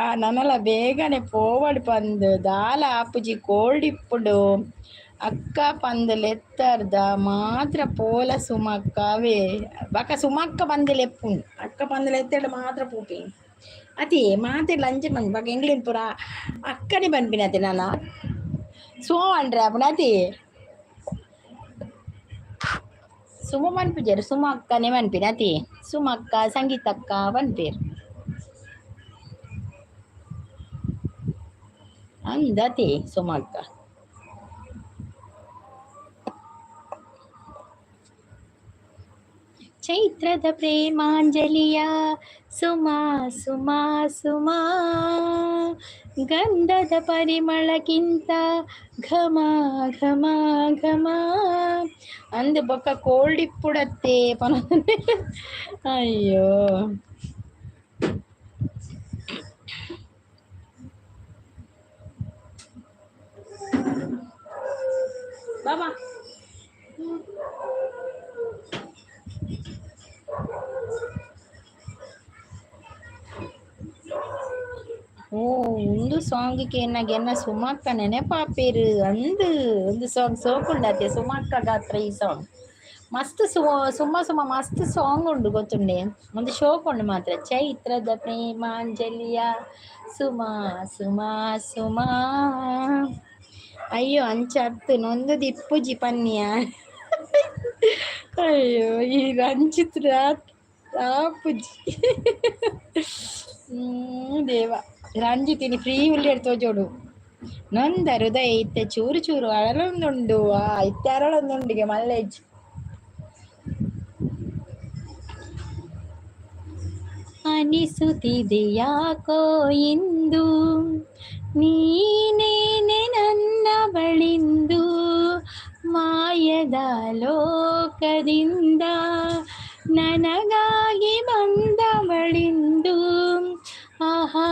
ಆ ನನಲ ಬೇಗನೆ ಪೋವಡ್ ಪಂದು ದಾಲ ಆಪುಜಿ ಕೋಲ್ಡಿಪ್ಪುಡು ಅಕ್ಕ ಪಂದಲೆತ್ತರ್ದ ಮಾತ್ರ ಪೋಲ ಸುಮಕ್ಕವೇ ಬಕ ಸುಮಕ್ಕ ಪಂದಲೆಪ್ಪು ಅಕ್ಕ ಪಂದಲೆತ್ತಡ ಮಾತ್ರ ಪೂಪಿ ಅತಿ ಮಾತೆ ಲಂಚ ಮಂಗ್ ಬಕ ಎಂಗ್ಲಿನ್ ಪುರ ಅಕ್ಕನೆ ಬನ್ಪಿನತಿ ನಾನ ಸೋ ಅಂಡ್ರೆ ಅಪುನತಿ ಸುಮ ಮನ್ಪಿಜರು ಸುಮ ಅಕ್ಕನೆ ಮನ್ಪಿನತಿ ಸುಮ ಅಕ್ಕ ಸಂಗೀತ ಅಕ್ಕ ಪನ್ಪೇರು ಅಂದತಿ ಸುಮ ಅಕ್ಕ. ಚೈತ್ರದ ಪ್ರೇಮಾಂಜಲಿಯ ಸುಮಾ ಸುಮಾ ಸುಮಾ, ಗಂಧದ ಪರಿಮಳಕ್ಕಿಂತ ಘಮ ಘಮ ಘಮ ಅಂದು ಬೊಕ್ಕ ಕೋಲ್ಡಿಪ್ಪುಡತ್ತೆ ಪನ. ಅಯ್ಯೋ ಬಾಬಾ ಓ ಒಂದು ಸಾಂಗಿಗೆ ಎನ್ನ ಸುಮಕ್ಕ ನೆನಪಾಪೇರು ಅಂದು ಒಂದು ಸಾಂಗ್ ಸೋಕುಂಡತ್ತೆ ಸುಮಕ್ಕ ಗಾತ್ರ ಈ ಸಾಂಗ್ ಮಸ್ತ್ ಸುಮ್ಮ ಸುಮ್ಮ ಮಸ್ತ್ ಸಾಂಗ್ ಉಂಡು ಗೊತ್ತುಂಡೆ ಒಂದು ಶೋಕುಂಡು ಮಾತ್ರ. ಚೈತ್ರದ ಪ್ರೇಮಾಂಜಲಿಯ ಸುಮಾ ಸುಮಾ ಸುಮಾ ಅಯ್ಯೋ ಅಂಚತ್ತು ನೊಂದು ದಿಪ್ಪುಜಿ ಪನ್ನಿಯ. ಅಯ್ಯೋ ಈ ರಂಜಿತ್ ಆಪುಜಿ ದೇವ ರಂಜಿತಿನಿ ಫ್ರೀ ಉಳ್ಳಿ ತೋಜೋಡು ನೊಂದ ಹೃದಯ ಇತ್ತೆ ಚೂರು ಚೂರು ಅಳಲೊಂದುಂಡು ಆ ಇತ್ತೆ ಅರಳೊಂದುಂಡಿಗೆ ಮಲ್ಲೇಜ್. ಅನಿಸುತ್ತಿದೆ ಯಾಕೋ ಇಂದು ನೀನೇನೆ ನನ್ನ ಬಳಿಂದು, ಮಾಯದ ಲೋಕದಿಂದ ನನಗಾಗಿ ಬಂದ ಬಳಿಂದು, ಆಹಾ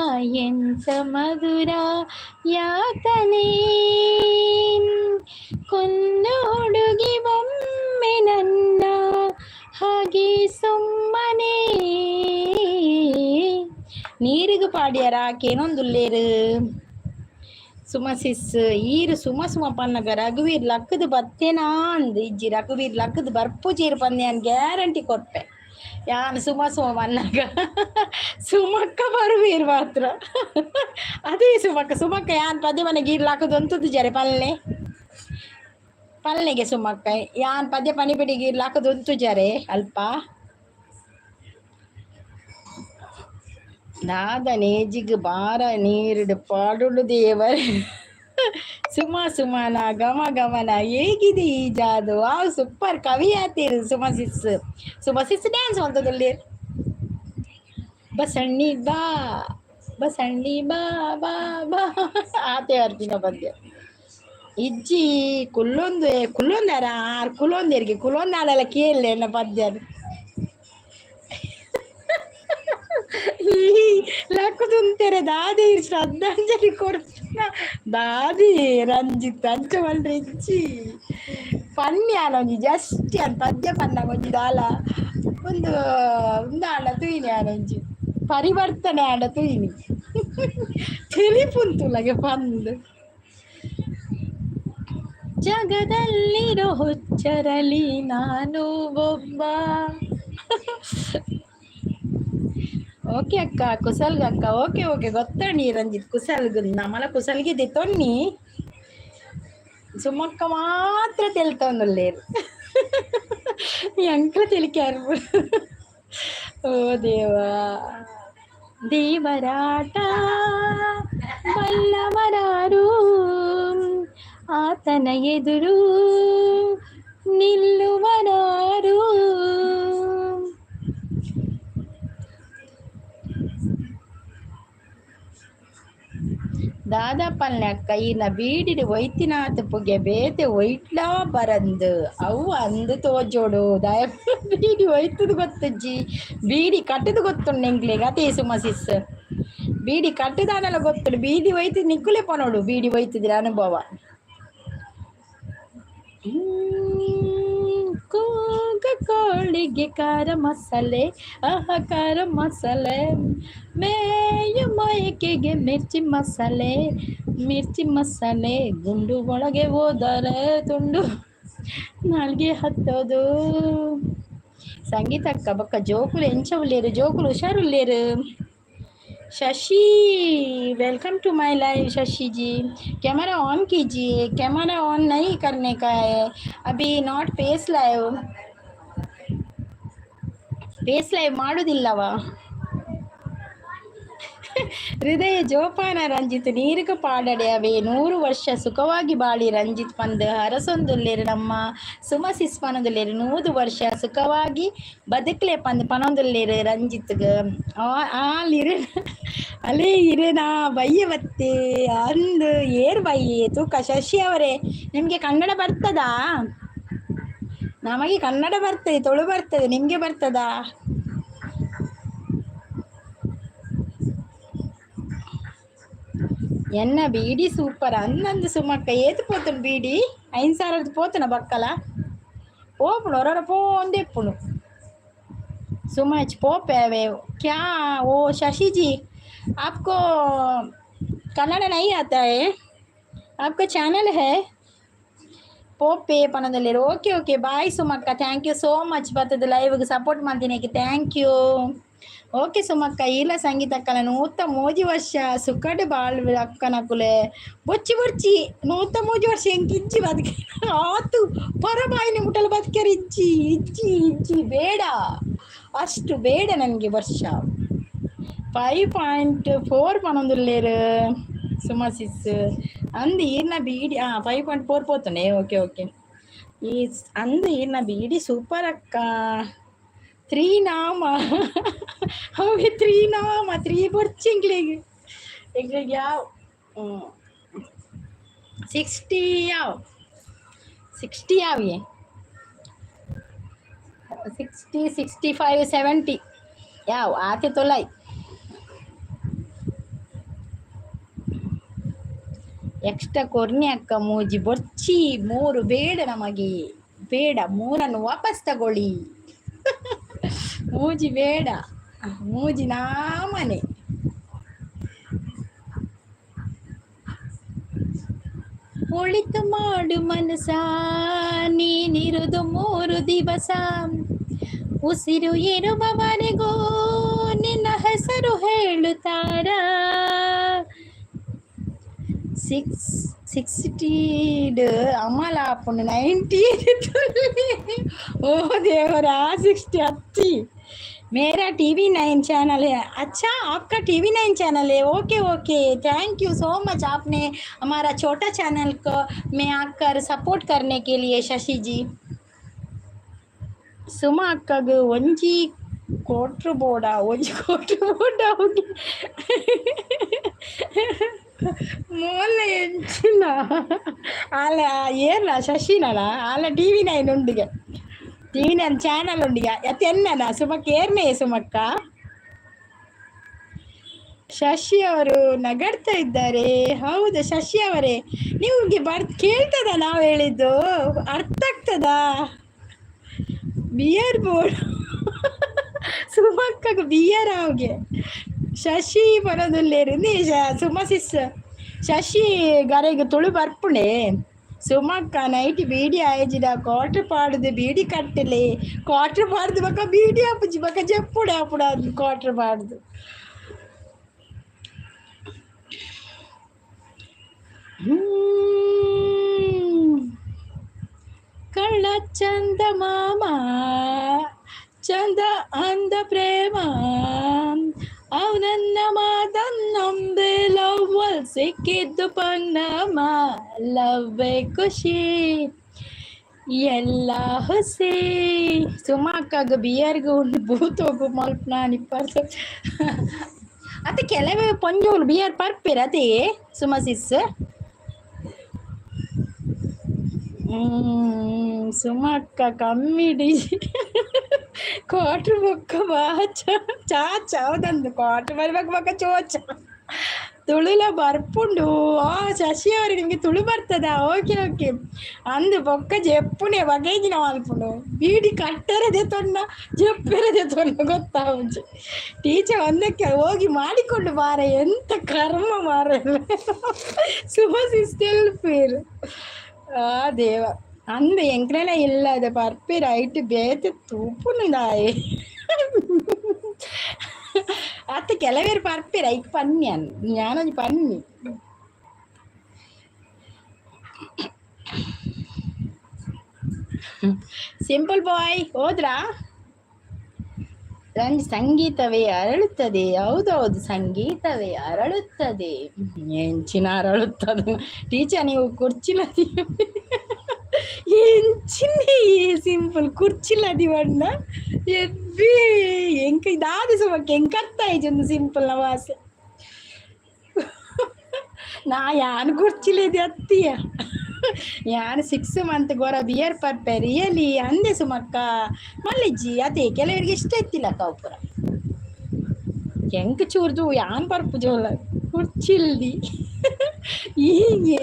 ಎಂತ ಮಧುರ ಯಾತನೆ, ಕೊನ್ನು ಹುಡುಗಿ ಒಮ್ಮೆ ನನ್ನ ಹಾಗೆ ಸುಮ್ಮನೆ. ನೀರಿಗೂ ಪಾಡ್ಯಾರ ಕೇನೊಂದುಲ್ಲೇರು ಸುಮ ಸಿಸ್ ಈರು ಸುಮ ಸುಮ ಪನ್ನಗ ರಘುವೀರ್ ಲಕ್ಕದು ಬತ್ತೇನಾ ಅಂದು ಇಜ್ಜಿ ರಘುವೀರ್ ಲಕ್ಕದು ಬರ್ಪುಜೀರು ಪಂದ್ಯಾನ್ ಗ್ಯಾರಂಟಿ ಕೊರ್ಪೆ ಯಾನ್ ಸುಮ ಸುಮ ಪನ್ನಗ ಸುಮಕ್ಕ ಬರುವೀರ್ ಮಾತ್ರ ಅದೇ ಸುಮಕ್ಕ ಯಾನ್ ಪದೇ ಮನೆಗೆ ಈರ್ ಲಕ್ಕದು ಅಂತದ್ದು ಜರೆ ಪಲ್ಲೆ ಪಲ್ಲೆಗೆ ಸುಮ್ಮಕ್ಕ ಯಾನ್ ಪದ್ಯ ಪನಿಪಿಡಿಗೆ ಲಾಕದು ತುಜಾರೆ ಅಲ್ಪ ದಾದ ನೇಜಿಗ್ ಬಾರ ನೀರಿಡು ಪಾಡುಡು ದೇವರ ಸುಮಾ ಸುಮಾನ ಗಮ ಗಮನ ಹೇಗಿದೆ ಈ ಜಾದು ಆ ಸೂಪರ್ ಕವಿ ಆತೀರಿ ಸುಮಸಿಸ್ ಡ್ಯಾನ್ಸ್ ಹೊಂತದಲ್ಲಿ ಬಸಣ್ಣಿ ಬಾ ಬಸಣ್ಣಿ ಬಾ ಬಾ ಬಾ ಆತೆ ಅರ್ಜಿನ ಪದ್ಯ ಇಜ್ಜಿ ಕುಲ್ಲೊಂದಾರ ಆರ್ ಕುಲೊಂದೇರಿಗೆ ಕುಲೊಂದಾಲೆಲ್ಲ ಕೇಳಲೆ ಎನ್ನ ಪದ್ಯ ಲಕ್ಕುದುಂತೆರೆ ದಾದಿ ಶ್ರದ್ಧಾಂಜಲಿ ಕೊಡ್ತಿನ ದಾದಿ ರಂಜಿತ್ ಅಂಚವಲ್ರಿ ಇಜ್ಜಿ ಪನ್ಯಾನೊಂಜಿ ಜಸ್ಟ್ ಅಂತ ಪದ್ಯ ಪನ್ನ ಒಂಜಿ ದಾಲ ಒಂದು ಆಂಡ ತುಯಿನಿ ಆನೊಂಜಿ ಪರಿವರ್ತನೆ ಆಂಡ ತುಯಿನಿ ತಿಳಿಪುಂತುಲಗೆ ಪಂದು ಜಗದಲ್ಲಿರೋ ಹುಚ್ಚರಲಿ ನಾನು ಒಬ್ಬ ಓಕೆ ಅಕ್ಕ ಕುಸಲ್ಗ ಅಕ್ಕ ಓಕೆ ಓಕೆ ಗೊತ್ತಣ್ಣಿ ರಂಜಿತ್ ಕುಸಲ್ಗ ನಮ್ಮಲ ಕುಸಲ್ಗಿದೆ ತೊಣ್ಣಿ ಸುಮ್ಮಕ್ಕ ಮಾತ್ರ ತೆಲ್ತೊಂದುಲ್ಲೇರು ಎಂಕ್ಲ ತಿಳಿಕ್ಯಾರು ಓ ದೇವಾ ದೇವರಾಟ ಬಲ್ಲವರಾರು ಆತನ ಎದುರು ನಿಲ್ಲುವರಾರು ದಾದಾಪಲ್ನೆ ಅಕ್ಕ ಈನ ಬೀಡಿಡು ಒಯ್ತಿನಾಥ ಪುಗೆ ಬೇತೆ ಒಯ್ಟ್ಲಾ ಬರಂದು ಅವು ಅಂದು ತೋಜೋಡು ದಯ ಬೀಡಿ ಒಯ್ತದು ಗೊತ್ತಜ್ಜಿ ಬೀಡಿ ಕಟ್ಟದು ಗೊತ್ತುಂಡು ಎಂಕ್ಲೆಗ್ ಅದೇ ಸುಮಸಿಸ್ ಬೀಡಿ ಕಟ್ಟದಾನೆಲ್ಲ ಗೊತ್ತುಂಡು ಬೀಡಿ ಒಯ್ತದ ನಿಕ್ಕುಲೆ ಪನೋಡು ಬೀಡಿ ಒಯ್ತಿದ್ರ ಅನುಭವ ಕೂಗ ಕೋಳಿಗೆ ಖಾರ ಮಸಾಲೆ ಖಾರ ಮಸಾಲೆ ಮೇಯ ಮಯಕೆಗೆ ಮಿರ್ಚಿ ಮಸಾಲೆ ಗುಂಡು ಒಳಗೆ ಹೋದರೆ ತುಂಡು ನಾಲ್ಗೆ ಹತ್ತೋದು ಸಂಗೀತ ಅಕ್ಕ ಬಕ್ಕ ಜೋಕುಲು ಎಂಚವುಲ್ಲೇರು ಜೋಕುಲು ಹುಷಾರುಲ್ಲೇರು Shashi welcome to my live Shashi ji camera on कीजिए कैमरा ऑन नहीं करने का है अभी नॉट फेस लाइव ಮಾಡೋದಿಲ್ಲವಾ ಹೃದಯ ಜೋಪಾನ ರಂಜಿತ್ ನೀರಿಗ ಪಾಡಡೆ ಅವೇ 100 ವರ್ಷ ಸುಖವಾಗಿ ಬಾಳಿ ರಂಜಿತ್ ಪಂದ್ ಹರಸೊಂದುಲ್ಲೇರು ನಮ್ಮ ಸುಮಸಿಸ್ ಪನೊಂದುಲ್ಲೇರು 100 ವರ್ಷ ಸುಖವಾಗಿ ಬದುಕಲೆ ಪಂದ್ ಪನೊಂದುಲ್ಲೇರು ರಂಜಿತ್ಗ ಆಲಿರು ಅಲೇ ಇರೇನಾ ಬಯ್ಯವತ್ತೆ ಅಂದು ಏರ್ ಬಯ್ಯೆ ತೂಕ ಶಶಿ ಅವರೇ ನಿಮಗೆ ಕನ್ನಡ ಬರ್ತದಾ ನಮಗೆ ಕನ್ನಡ ಬರ್ತದೆ ತುಳು ಬರ್ತದೆ ನಿಮಗೆ ಬರ್ತದಾ ಎನ್ನ ಬೀಡಿ ಸೂಪರ್ ಅಂದಂದು ಸುಮಕ್ಕ ಏತು ಪೋತುನು ಬೀಡಿ 5,000 ಪೋತುನ ಬಕ್ಕಲ ಪೋಪುನು ಹೊರ ಪೋಂದೆಪ್ಪುನು सुमच पोपे क्या वो शशि जी आपको कन्नड़ नहीं आता है आपका चैनल है पोपे पनदल्ली ओके ओके बाय सुमक्का थैंक यू सो मच बतद लाइव सपोर्ट ಮಾಡ್ತೀನಿ थैंक यू ಓಕೆ ಸುಮಕ್ಕ ಇಲ್ಲ ಸಂಗೀತ ಅಕ್ಕನ 103 ವರ್ಷ ಸುಕಡೆ ಬಾಳ್ ಅಕ್ಕನಕುಲೆ ಬೊಚ್ಚಿ 103 ವರ್ಷ ಎಂಕಿಜ್ಜಿ ಬದುಕಿ ಆತು ಪರಬಾಯಿನಿ ಮುಟ್ಟಲು ಬದುಕ್ಯಾರ ಇಜ್ಜಿ ಬೇಡ ಅಷ್ಟು ಬೇಡ ನನಗೆ ವರ್ಷ 5.4 ಪನೊಂದುಲ್ಲೇರು ಸುಮಸಿಸ್ ಅಂದು ಈರ್ನ ಬೀಡಿ 5.4 పోతున్నాయి ఓకే ఓకే ఈ అందు ఈర్న బీడి సూపర్ అక్క 3 नाम अवे 3 नाम 3 ಬರ್ಚಿ ಎಂಗ್ಲಿಗೆ ಯಾವ 60 ಯಾವ ये 60 65 70 ಯಾವ ಆತೆ ತೊಲೈ ಎಕ್ಸ್ಟ್ರಾ ಕೊರ್ನಿ ಅಕ್ಕ ಮೂಜಿ ಬರ್ಚಿ 3 ಬೇಡ ನಮಗೆ ಬೇಡ 3 ವಾಪಸ್ ತಗೊಳ್ಳಿ ಮೂಜಿ ಬೇಡ ಮೂಜಿ ನಾಮನೆ ಒಳಿತು ಮಾಡು ಮನಸ ನೀನಿರುವುದು 3 ದಿವಸ ಉಸಿರು ಇರುವವರೆಗೂ ನಿನ್ನ ಹೆಸರು ಹೇಳುತ್ತಾರ 60 ಅಮಲ ಅಪ್ಪನ 90 ओ देवरा 60 80 मेरा TV9 चैनल है। अच्छा आपका TV9 चैनल है, okay okay, thank you so much, आपने हमारा छोटा चैनल को में आकर सपोर्ट करने के लिए शशि जी। सुमा अक्कागु ಒಂಜಿ ಕೋಟ್ರು ಬೋರ್ಡ ಹೋಗಿ ಮೂಲ ಎಂಚಿನ ಆಲ ಏನ ಶಶಿನಲ ಆಲ TV9 ಉಂಡಿಗೆ TV9 ಚಾನಲ್ ಉಂಡಿಗೆ ಅತೆನ್ನನ ಸುಮಕ್ಕ ಏರ್ನೇ ಸುಮಕ್ಕ ಶಶಿ ಅವರು ನಗಡ್ತಾ ಇದ್ದಾರೆ. ಹೌದು ಶಶಿ ಅವರೇ, ನಿಮ್ಗೆ ಕೇಳ್ತದ ನಾವು ಹೇಳಿದ್ದು, ಅರ್ಥ ಆಗ್ತದಾ? ಬಿಯರ್ ಬೋರ್ಡ್ ಸುಮಕ್ಕಗ ಬಿಯರ್ ಅವಗೆ ಶಶಿ ಬರೋದಿಲ್ಲೇರು ನೀ ಸುಮಸಿಸ್ ಶಶಿ ಗರೆಗೆ ತುಳು ಬರ್ಪುಣೆ ಸುಮಕ್ಕ ನೈಟ್ ಬೀಡಿ ಆಯ್ಜಿದ ಕ್ವಾರ್ಟರ್ ಪಾಡುದು ಬೀಡಿ ಕಟ್ಟಲೆ ಕ್ವಾರ್ಟರ್ ಪಾಡ್ದು ಬಕ್ಕ ಬೀಡಿ ಅಪ್ಪುಜಿ ಬಕ್ಕ ಜಪ್ಪುಡೆ ಅಪ್ಪುಡ ಕ್ವಾರ್ಟರ್ ಪಾಡ್ದು ಕಳ್ಳ ಚಂದ ಮಾಮ ಚಂದ ಅಂದ ಪ್ರೇಮ ಅವನನ್ನ ಮಾತನ್ನೊಂದೆ ಲವ್ವಲ್ ಸಿಕ್ಕಿದ್ದು ಪನ್ನಮ್ಮ ಲವ್ವೇ ಖುಷಿ ಎಲ್ಲ ಹುಸಿ ಸುಮಾಕಾಗ ಬಿಯರ್ಗೆ ಉಂಡು ಬೂತೋಗು ಮಲ್ಪ ನಿಪ್ಪರ್ಸು ಅತ್ತೆ ಕೆಲವೇ ಪಂಜೋಲು ಬಿಯರ್ ಪರ್ಪೇರ ಅದೇ ಸುಮಸಿಸ್ ಸುಮಕ್ಕ ಕಮ್ಮಿ ಕ್ವಾರ್ಟರ್ ಬೊಕ್ಕ ಬಾಚ ಚಾಚ ಹೌದಂದು ಕ್ವಾರ್ಟರ್ ಬರ್ಬೇಕು ಬೊಕ್ಕ ಚೋಚ ತುಳುಲ ಬರ್ಪುಂಡು ಶಶಿ ಅವ್ರಿಗೆ ನಿಮಗೆ ತುಳು ಬರ್ತದ ಓಕೆ ಓಕೆ ಅಂದು ಬೊಕ್ಕ ಜೆಪ್ಪುನೆ ಬಗೇಜಿನ ಮಲ್ಪುಂಡು ಬೀಡಿ ಕಟ್ಟರದೆ ತೊನ್ನ ಜೆಪ್ಪಿರದೆ ತೊನ್ನ ಗೊತ್ತಾವುಜಿ ಟೀಚರ್ ಒಂದಕ್ಕೆ ಹೋಗಿ ಮಾಡಿಕೊಂಡು ಮಾರ ಎಂತ ಕರ್ಮ ಮಾರ ಸುಮಸಿಸ್ಟೆಲ್ ಪೇರು ಆ ದೇವ ಅಂದ ಎಂಕ್ರೆಲ ಇಲ್ಲದ ಬರ್ಪಿ ರೈಟ್ ಬೇತೆ ತೂಪುನುದಾಯೆ ಅತ್ತ ಕೆಲವೇರು ಬರ್ಪಿ ರೈಟ್ ಪನ್ನಿ ಅನ್ ಜ್ಞಾನಜಿ ಪನ್ನಿ ಸಿಂಪಲ್ ಬಾಯ್ ಹೋದ್ರಾ ಸಂಗೀತವೇ ಅರಳುತ್ತದೆ ಹೌದೌದು ಸಂಗೀತವೇ ಅರಳುತ್ತದೆ ಎಂಚಿನ ಅರಳುತ್ತದೆ ಟೀಚರ್ ನೀವು ಕುರ್ಚಿಲದಿ ಎಂಚಿನ ಸಿಂಪಲ್ ಕುರ್ಚಿಲದಿ ಬಣ್ಣ ಎಬ್ಬಿ ಎಂಕ ಇದಾದ ಸುಮಕ್ಕೆ ಎಂಕರ್ತ ಒಂದು ಸಿಂಪಲ್ ನ ವಾಸೆ ನಾ ಯಾನು ಕುರ್ಚಿಲೇದಿ ಅತ್ತಿಯ ಯಾನು 6 ಮಂತ್ ಗೋರ ಬಿಯರ್ ಪರ್ಪೆ ರಿಯಲಿ ಅಂದೆ ಸುಮಕ್ಕ ಮಲ್ಲಿಜ್ಜಿ ಅದೇ ಕೆಲವರಿಗೆ ಇಷ್ಟ ಇತ್ತಿಲ್ಲ ಕೌಪುರ ಎಂಕ ಚೂರ್ದು ಯಾನ್ ಪರ್ಪು ಜೋಲ ಕುರ್ಚಿಲ್ದಿ ಈ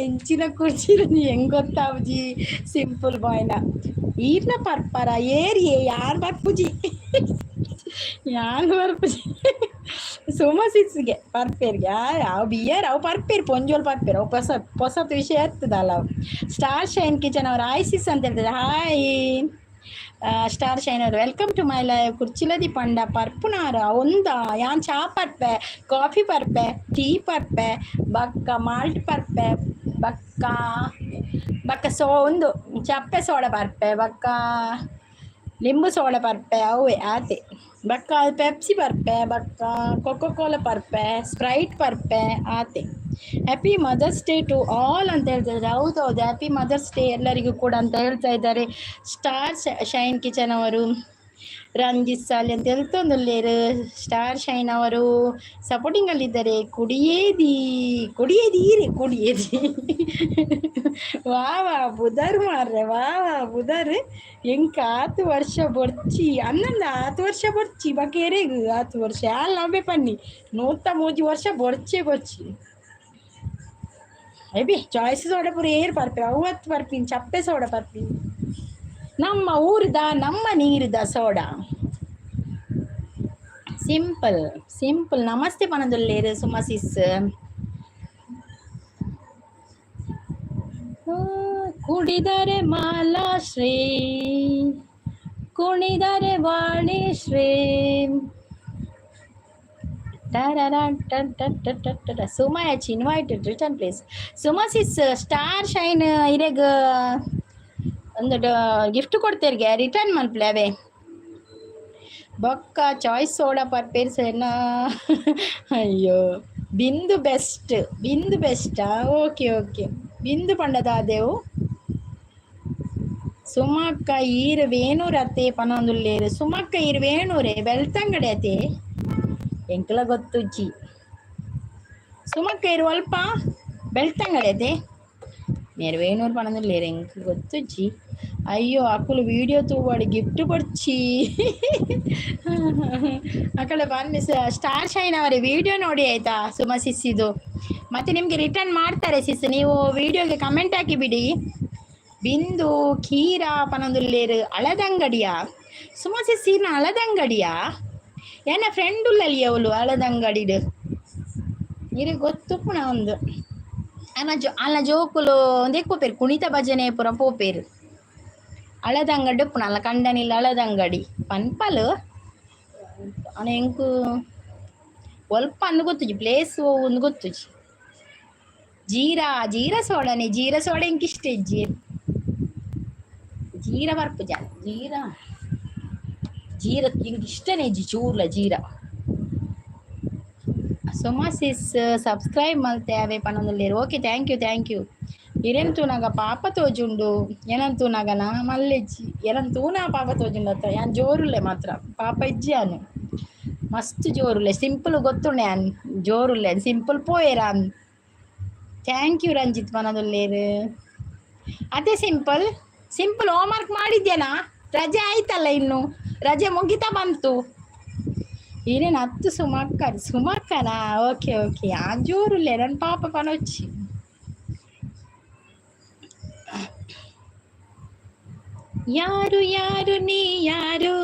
ಎಂಚಿನ ಕುರ್ಚಿಲ್ದಿ ಹೆಂಗ್ ಗೊತ್ತಾವುಜಿ ಸಿಂಪಲ್ ಬಾಯ್ನ ಈರ್ನ ಪರ್ಪರ ಏರಿಯೇ ಯಾರು ಬರ್ಪುಜಿ ಯಾರು ಬರ್ಪುಜಿ ಸುಮಸಿಸ್ಗೆ ಪರ್ಪೇರ್ಗೆ ಅವು ಬಿಯರ್ ಅವು ಪರ್ಪೇರು ಪೊಂಜೋಲ್ ಪರ್ಪೇರು ಅವು ಹೊಸತ್ ವಿಷಯ ಇರ್ತದಲ್ಲ ಅವು ಸ್ಟಾರ್ ಶೈನ್ ಕಿಚನ್ ಅವ್ರು ಆಯ್ಸಿಸ್ ಅಂತ ಹೇಳ್ತಾರೆ ಹಾಯ್ ಸ್ಟಾರ್ ಶೈನ್ ಅವರು ವೆಲ್ಕಮ್ ಟು ಮೈ ಲೈವ್ ಕುರ್ಚಿಲದಿ ಪಂಡ ಪರ್ಪುನಾರ ಒಂದ ಯಾನ್ ಚಾ ಪರ್ಪೆ ಕಾಫಿ ಪರ್ಪೆ ಟೀ ಪರ್ಪೆ ಬಕ್ಕ ಮಾಲ್ಟ್ ಪರ್ಪೆ ಬಕ್ಕ ಬಕ್ಕ ಒಂದು ಚಪ್ಪೆ ಸೋಡ ಪರ್ಪೆ ಬಕ್ಕ ಲಿಂಬು ಸೋಡ ಪರ್ಪೆ ಅವೇ ಆತೆ ಬಕ್ಕ ಪೆಪ್ಸಿ ಪರ್ಪೆ ಬಕ್ಕ ಕೊಕೋ ಕೋಲಾ ಪರ್ಪೆ ಸ್ಪ್ರೈಟ್ ಪರ್ಪೆ ಆತೆ happy mother's day to all ಅಂತ ಹೇಳ್ತಿದ್ದಾರೆ ಹೌದೌದು ಹ್ಯಾಪಿ ಮದರ್ಸ್ ಡೇ ಎಲ್ಲರಿಗೂ ಕೂಡ ಅಂತ ಹೇಳ್ತಾ ಇದ್ದಾರೆ ಸ್ಟಾರ್ ಶೈನ್ ಕಿಚನ್ ಅವರು ರಂಜಿತ್ ಸಾಲಿ ಅಂತ ಹೇಳ್ತೊಂದುಲ್ಲೇರು ಸ್ಟಾರ್ ಶೈನ್ ಅವರು ಸಪೋರ್ಟಿಂಗಲ್ಲಿದ್ದಾರೆ ಕುಡಿಯೇದಿ ವಾ ಬುಧರ್ ಮಾರ್ರೆ ವಾ ಬುಧರ್ ಎಂಕ 10 ವರ್ಷ ಬೊರ್ಚಿ ಅನ್ನಂದ 10 ವರ್ಷ ಬೊರ್ಚಿ ಬಕೇರೆಗು 10 ವರ್ಷ ಯಾಲ್ ನವ್ವೆ ಪನ್ನಿ 103 ವರ್ಷ ಬೊರ್ಚಿ ಅಯ್ಯಬಿ ಚಾಯ್ಸ್ ಸೋಡ ಪೂರ ಏರು ಪರ್ಪೆ 50 ಪರ್ಪಿನ್ ಚಪ್ಪೆ ಸೋಡ ಪರ್ಪಿನ್ ನಮ್ಮ ಊರ್ದ ನಮ್ಮ ನೀರ್ದ ಸೋಡಾ ಸಿಂಪಲ್ ನಮಸ್ತೆ ಪನದಲ್ಲೇರು ಸುಮಸಿಸ್ ಕುಡಿದರೆ Malashri ಕುಣಿದರೆ Vanishree Suma has invited, return please. Suma is star shine ಇರೆಗ ಒಂದು ಗಿಫ್ಟ್ ಕೊಡ್ತೇರ್ಗೆ ರಿಟರ್ನ್ ಮಲ್ಪ್ಲೇವೆ ಬೊಕ್ಕ ಚಾಯ್ಸ್ ಸೋಡಾ ಪರ್ಪೇರ್ಸೇನ ಅಯ್ಯೋ ಬಿಂದು ಬೆಸ್ಟಾ ಓಕೆ ಓಕೆ ಬಿಂದು ಪಂಡದಾದೆವು ಸುಮಕ್ಕ ಈರು ವೇಣೂರು ಅತ್ತೆ ಪನೊಂದುಲ್ಲೇರು ಸುಮಕ್ಕ ಈರು ವೇಣೂರೇ ಬೆಳ್ತಂಗಡಿ ಅತ್ತೆ ಎಂಕಲ ಗೊತ್ತುಜ್ಜಿ ಸುಮಕ್ಕ ಇರು ಅಲ್ಪ ಬೆಳ್ತಂಗಡಿ ಅತ್ತೆ నేను వేణూరు పనందులు లేరు ఇంక ಗೊತ್ತುಜ್ಜಿ ಅಯ್ಯೋ ಅಕ್ಕಲು ವಿಡಿಯೋ ತೂವಾಡಿ ಗಿಫ್ಟ್ ಕೊಡ್ಚಿ ಅಕ್ಕಳ ಬನ್ನಿ ಸ್ಟಾರ್ ಶೈನ್ ಅವರೇ ವಿಡಿಯೋ ನೋಡಿ ಆಯ್ತಾ ಸುಮಾ ಸಿಸ್ಸಿದು ಮತ್ತೆ ನಿಮಗೆ ರಿಟರ್ನ್ ಮಾಡ್ತಾರೆ ಸಿಸ್ ನೀವು ವಿಡಿಯೋಗೆ ಕಮೆಂಟ್ ಹಾಕಿ ಬಿಡಿ ಬಿಂದು ಖೀರಾ ಪನೊಂದುಲ್ಲೇರು ಅಳದಂಗಡಿಯಾ ಸುಮಾ ಸಿಸ್ಸಿನ ಅಳದಂಗಡಿಯಾ ಏನ ಫ್ರೆಂಡ್ ಉಳ್ಳಲ್ಲಿ ಅವಳು ಅಳದಂಗಡಿಡು ಇರು ಗೊತ್ತುಪ್ಪುಣ ಒಂದು ಅಲ್ಲ ಜೋಕುಲು ಒಂದೆಕ್ಕೋ ಪೇರು ಕುಣಿತ ಭಜನೆ ಪುರ ಪೋಪೇರು ಅಳದಂಗಡಿ ಉಪ್ಪುನಲ್ಲ ಕಂಡನಿಲ್ಲ ಅಳದಂಗಡಿ ಪನ್ಪಲು ಅನ ಎಂಕು ಒಲ್ಪ ಅನ್ನು ಗೊತ್ತುಜಿ ಪ್ಲೇಸ್ ಒಂದು ಗೊತ್ತುಜಿ ಜೀರಾ ಸೋಡ ಎಂಕ್ ಇಷ್ಟ ಇಜ್ಜಿ ಜೀರ ಬರ್ಪು ಜೀರ ಎಂಕ್ ಇಷ್ಟನೇ ಇಜ್ಜಿ ಚೂರ್ಲ ಜೀರ ಸೊಮಾಸಿಸ್ ಸಬ್ಸ್ಕ್ರೈಬ್ ಮಲ್ತೇವೆ ಪನೊಂದುಲ್ಲೇರು ಓಕೆ ಥ್ಯಾಂಕ್ ಯು ಇರೆಂತೂ ನಾಗ ಪಾಪ ತೋಜುಂಡು ಏನಂತೂ ನಾಗನ ಮಲ್ಲೆಜ್ಜಿ ಏನಂತೂ ನಾ ಪಾಪ ತೋಜುಂಡು ಹತ್ರ ಯಾನ್ ಜೋರುಲ್ಲೆ ಮಾತ್ರ ಪಾಪ ಇಜ್ಜಿ ಅನು ಮಸ್ತ್ ಜೋರುಲ್ಲೆ ಸಿಂಪಲ್ ಗೊತ್ತುಂಡೆ ಅನ್ ಜೋರುಲ್ಲೆ ಸಿಂಪಲ್ ಪೋಯೇರ ಅನ್ ಥ್ಯಾಂಕ್ ಯು ರಂಜಿತ್ ಪನೊಂದುಲ್ಲೇರು ಅದೇ ಸಿಂಪಲ್ ಹೋಮ್ವರ್ಕ್ ಮಾಡಿದ್ಯನಾ ರಜೆ ಆಯ್ತಲ್ಲ ಇನ್ನು ರಜೆ ಮುಗಿತಾ ಬಂತು ఈయన అత్తు సుమక్కనా ఓకే ఆ జోరులే నన్ను పాప పనొచ్చి ಯಾರು ನೀ ಯಾರು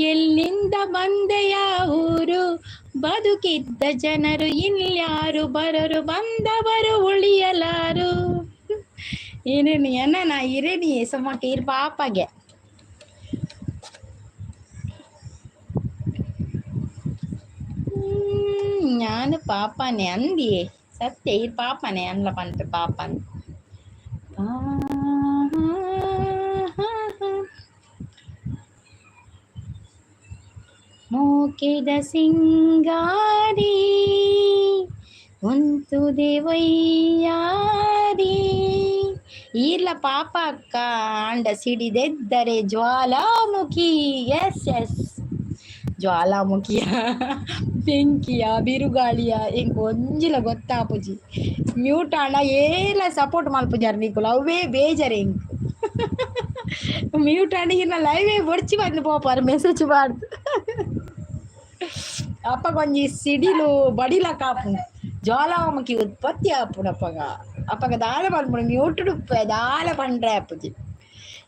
ಎಲ್ಲಿಂದ ಬಂದೆಯ ಊರು ಬದುಕಿದ್ದ ಜನರು ಇನ್ಯಾರು ಬರರು ಬಂದವರು ಉಳಿಯಲಾರು ಇರೇನಿ ಅನ್ನ ಇರೇನಿ ಸುಮಕ್ಕ ಇರ್ ಪಾಪಗೆ ನಾನು ಪಾಪನೇ ಅಂದಿಯೇ ಸತ್ಯ ಈ ಪಾಪನೇ ಅನ್ಲ ಪಂತ ಪಾಪನ್ ಮೋಕೆದ ಸಿಂಗಾರಿ ಒಂತುದೆ ವೈಯಾರಿ ಈರ್ಲ ಪಾಪ ಅಕ್ಕ ಅಂಡ ಸಿಡಿದೆದ್ದರೆ ಜ್ವಾಲಾಮುಖಿ ಎಸ್ ಜ್ವಾಲಾಮುಖಿಯ ಬೆಂಕಿಯ ಬಿರುಗಾಳಿಯ ಎಂಕ್ ಒಂಜಿಲ ಗೊತ್ತಾಪುಜಿ ಮ್ಯೂಟ್ ಆಂಡ ಏಲ ಸಪೋರ್ಟ್ ಮಲ್ಪುಜಾರ ನೀಕುಲು ಅವೇ ಬೇಜಾರೆ ಎಂಕ್ ಮ್ಯೂಟ್ ಆಂಡಿಗಿನ ಲೈವೇ ಒಡ್ಚಿ ಬಂದು ಪೋಪಾರು ಮೆಸೇಜ್ ಬಾರ್ದು ಅಪ್ಪ ಕೊಂಜಿ ಸಿಡಿಲು ಬಡಿಲ ಕಾಪು ಜ್ವಾಲಾಮುಖಿ ಉತ್ಪತ್ತಿ ಆಪುಡು ಅಪ್ಪಗ ದಾಳ ಮಲ್ಪುಡು ಮ್ಯೂಟ್ ಡುಪ್ಪೆ ದಾಳ ಪಂಡ್ರೆ ಆಪುಜಿ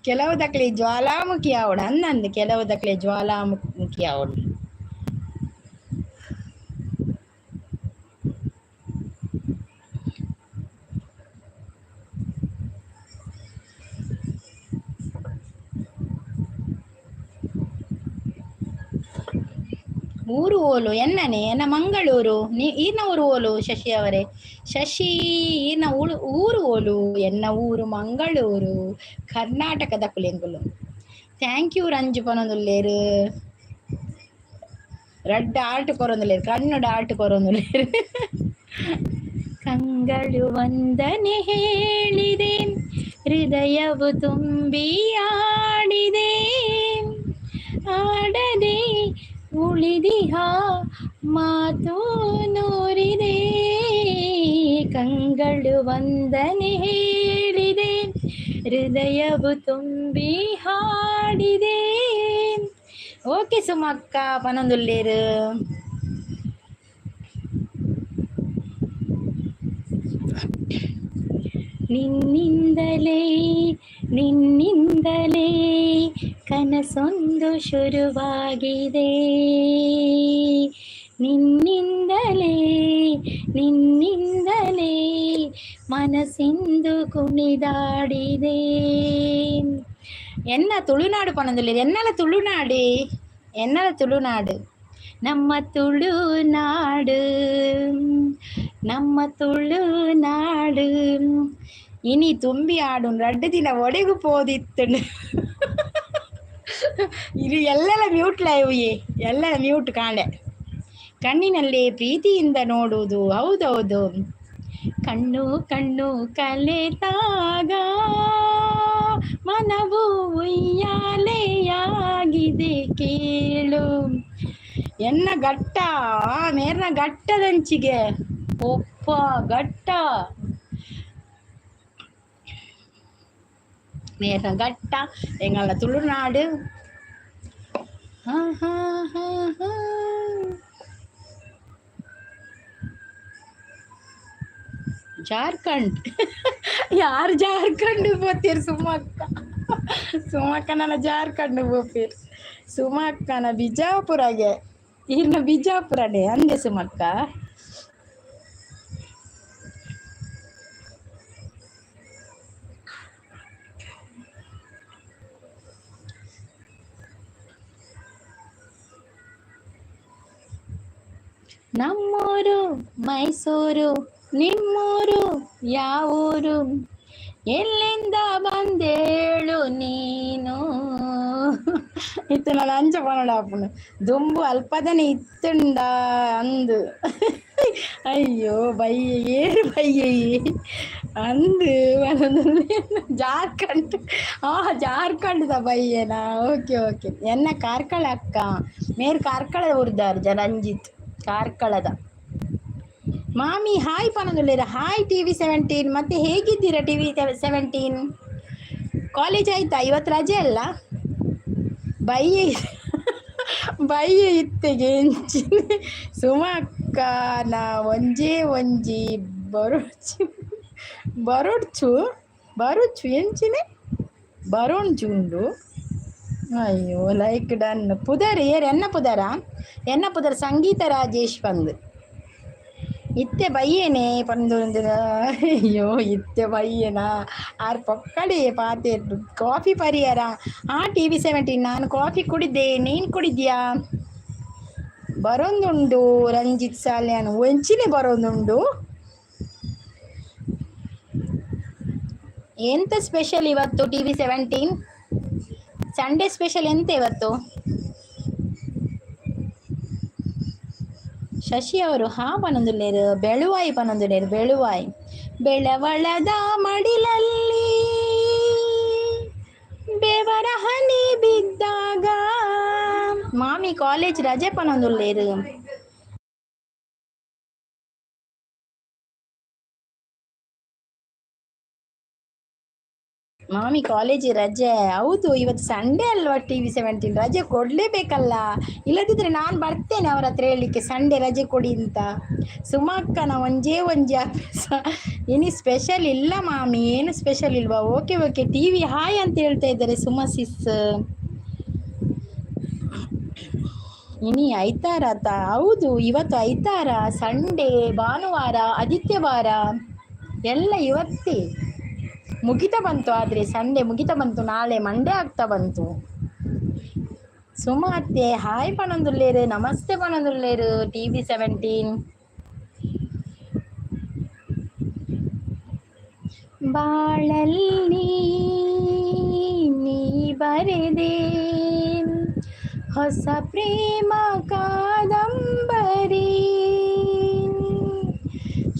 ಕೆಲವು ದಕ್ಲೆ ಜ್ವಾಲಾಮುಖಿ ಆವಡು ಅನ್ನಂದು ಕೆಲವು ದಕ್ಲೆ ಜ್ವಾಲಾಮುಖಿ ಆವಡು ಊರು ಓಲು ಎನ್ನ ಮಂಗಳೂರು ಈರ್ನ ಊರು ಓಲು ಶಶಿ ಅವರೇ ಶಶಿ ಈರ್ನ ಊರು ಓಲು ಎನ್ನ ಊರು ಮಂಗಳೂರು ಕರ್ನಾಟಕದ ಕುಲೆಂಗುಲು ಥ್ಯಾಂಕ್ ಯು ರಂಜು ಪನೊಂದುಲ್ಲೇರು ರೆಡ್ ಆರ್ಟ್ ಕೊರೊಂದುಲ್ಲೇರು ಕನ್ನಡ ಆರ್ಟ್ ಕೊರೊಂದುಲ್ಲೇರು ಕಂಗಳು ವಂದನೆ ಹೇಳಿದೆ ಹೃದಯವು ತುಂಬಿ ಆಡಿದೆ ಆಡದೆ ಉಳಿದಿಹ ಮಾತು ನೂರಿದೆ ಕಂಗಳು ವಂದನೆ ಹೇಳಿದೆ ಹೃದಯವು ತುಂಬಿ ಹಾಡಿದೆ ಓಕೆ ಸುಮಕ್ಕ ಪನೊಂದುಲ್ಲೇರು ನಿನ್ನಿಂದಲೇ ಕನಸೊಂದು ಶುರುವಾಗಿದೆ ನಿನ್ನಿಂದಲೇ ಮನಸ್ಸಿಂದು ಕುಣಿದಾಡಿದೆ ಎನ್ನ ತುಳುನಾಡು ಪನೊಂದುಲ್ಲೇರು ಎನ್ನಲ ತುಳುನಾಡು ನಮ್ಮ ತುಳುನಾಡು ನಮ್ಮ ತುಳುನಾಡು ಇನಿ ತುಂಬಿ ಆಡು 2 ದಿನ ಒಡೆಗು ಪೋದಿತ್ತು ಇದು ಎಲ್ಲೆಲ್ಲ ಮ್ಯೂಟ್ ಲೈವ್ ಎಲ್ಲೆಲ್ಲ ಮ್ಯೂಟ್ ಕಾಣೆ ಕಣ್ಣಿನಲ್ಲಿ ಪ್ರೀತಿಯಿಂದ ನೋಡುವುದು ಹೌದೌದು ಕಣ್ಣು ಕಣ್ಣು ಕಲೆತಾಗ ಮನವು ಉಯ್ಯಾಲೆಯಾಗಿದೆ ಕೇಳು ಎನ್ನ ಗಟ್ಟ ಮೇರ್ನ ಗಟ್ಟದಂಚಿಗೆ ಒಪ್ಪ ಗಟ್ಟ ಮೇರ್ನ ಗಟ್ಟ ಎಂಗಳ ತುಳುನಾಡು ಜಾರ್ಖಂಡ್ ಯಾರು ಜಾರ್ಖಂಡ್ போತೀர் ಸುಮಕ್ಕನ ಜಾರ್ಖಂಡ್ போತೀರ್ ಸುಮಕ್ಕನ ಬಿಜಾಪುರಗೆ ಇನ್ನು ಬಿಜಾಪುರನೇ ಅಂದೆ ಸುಮಕ್ಕ ನಮ್ಮೂರು ಮೈಸೂರು ನಿಮ್ಮೂರು ಯಾವೂರು ಎಲ್ಲಿಂದ ಬಂದೇಳು ನೀನು ಇತ್ತು ನಾನು ಅಂಚ ಪನಡಾಪುನು ದುಂಬು ಅಲ್ಪದನೆ ಇತ್ತುಂಡ ಅಂದು ಅಯ್ಯೋ ಬಯ್ಯ ಏರು ಬಯ್ಯ ಅಂದು ಜಾರ್ಖಂಡ್ ಜಾರ್ಖಂಡ್ ಬಯ್ಯನಾ ಓಕೆ ಓಕೆ ಎನ್ನ ಕಾರ್ಕಳ ಅಕ್ಕ ಮೇರ್ ಕಾರ್ಕಳದ ಉರ್ದಾರ್ ರಂಜಿತ್ ಕಾರ್ಕಳದ ಮಾಮಿ ಹಾಯ್ ಪನದುಲ್ಲೇರ ಹಾಯ್ TV17 ಮತ್ತೆ ಹೇಗಿದ್ದೀರಾ TV17 ಕಾಲೇಜ್ ಆಯ್ತಾ ಇವತ್ತು ರಜೆ ಅಲ್ಲ ಬಯ್ಯ ಇತ್ತೆಗೆ ಎಂಚಿನ ಸುಮಕ್ಕ ನಾ ಒಂಜಿ ಬರುಚು ಎಂಚಿನೆ ಬರೋಣ್ಚುಂಡು ಅಯ್ಯೋ ಲೈಕ್ ಡನ್ ಪುದರ್ ಎನ್ನ ಪುದರ ಸಂಗೀತ ರಾಜೇಶ್ ಬಂದು ಇತ್ತೆ ಬಯ್ಯೇನೆ ಪಂದು ಅಯ್ಯೋ ಇತ್ತೆ ಬಯ್ಯನಾ ಆರ್ ಪಕ್ಕಡೆ ಪಾತೆ ಕಾಫಿ ಪರಿಹಾರ TV17 ನಾನು ಕಾಫಿ ಕುಡಿದ್ದೆ ನೀನು ಕುಡಿದ್ಯಾ ಬರೋಂದುಂಡು ರಂಜಿತ್ ಸಾಲ್ಯಾನ್ ಒಂಚಿನೇ ಬರೋಂದುಂಡು ಎಂತ ಸ್ಪೆಷಲ್ ಇವತ್ತು TV17 ಸಂಡೇ ಸ್ಪೆಷಲ್ ಎಂತ ಇವತ್ತು ಶಶಿ ಅವರು ಪನೊಂದುಲ್ಲೇರು ಬೆಳುವಾಯಿ ಪನೊಂದುಲ್ಲೇರು ಬೆಳುವಾಯಿ ಬೆಳವಳದ ಮಡಿಲಲ್ಲಿ ಬೆವರ ಹನಿ ಬಿದ್ದಾಗ ಮಾಮಿ ಕಾಲೇಜ್ ರಜೆ ಪನೊಂದುಲ್ಲೇರು ಮಾಮಿ ಕಾಲೇಜ್ ರಜೆ ಹೌದು ಇವತ್ತು ಸಂಡೇ ಅಲ್ವಾ TV17 ರಜೆ ಕೊಡಲೇಬೇಕಲ್ಲ ಇಲ್ಲದಿದ್ರೆ ನಾನು ಬರ್ತೇನೆ ಅವ್ರ ಹತ್ರ ಹೇಳಲಿಕ್ಕೆ ಸಂಡೇ ರಜೆ ಕೊಡಿ ಅಂತ ಸುಮಕ್ಕನ ಒಂಜೇ ಅಭ್ಯಾಸ ಇನಿ ಸ್ಪೆಷಲ್ ಇಲ್ಲ ಮಾಮಿ ಏನು ಸ್ಪೆಷಲ್ ಇಲ್ವಾ ಓಕೆ TV ಹಾಯ್ ಅಂತ ಹೇಳ್ತಾ ಇದ್ದಾರೆ ಸುಮಸಿಸ್ ಇನಿ ಐತಾರ ಹೌದು ಇವತ್ತು ಐತಾರ ಸಂಡೇ ಭಾನುವಾರ ಆದಿತ್ಯವಾರ ಎಲ್ಲ ಇವತ್ತೇ ಮುಗಿತಾ ಬಂತು ಆದರೆ ಸಂಡೇ ಮುಗಿತಾ ಬಂತು ನಾಳೆ ಮಂಡೇ ಆಗ್ತಾ ಬಂತು ಸುಮ ಅತ್ತೆ ಹಾಯ್ ಪನೊಂದುಲ್ಲೇರು ನಮಸ್ತೆ ಪನೊಂದುಲ್ಲೇರು TV17 ಬಾಳಲ್ಲಿ ನೀ ಬರೆದೆ ಹೊಸ ಪ್ರೇಮ ಕಾದಂಬರಿ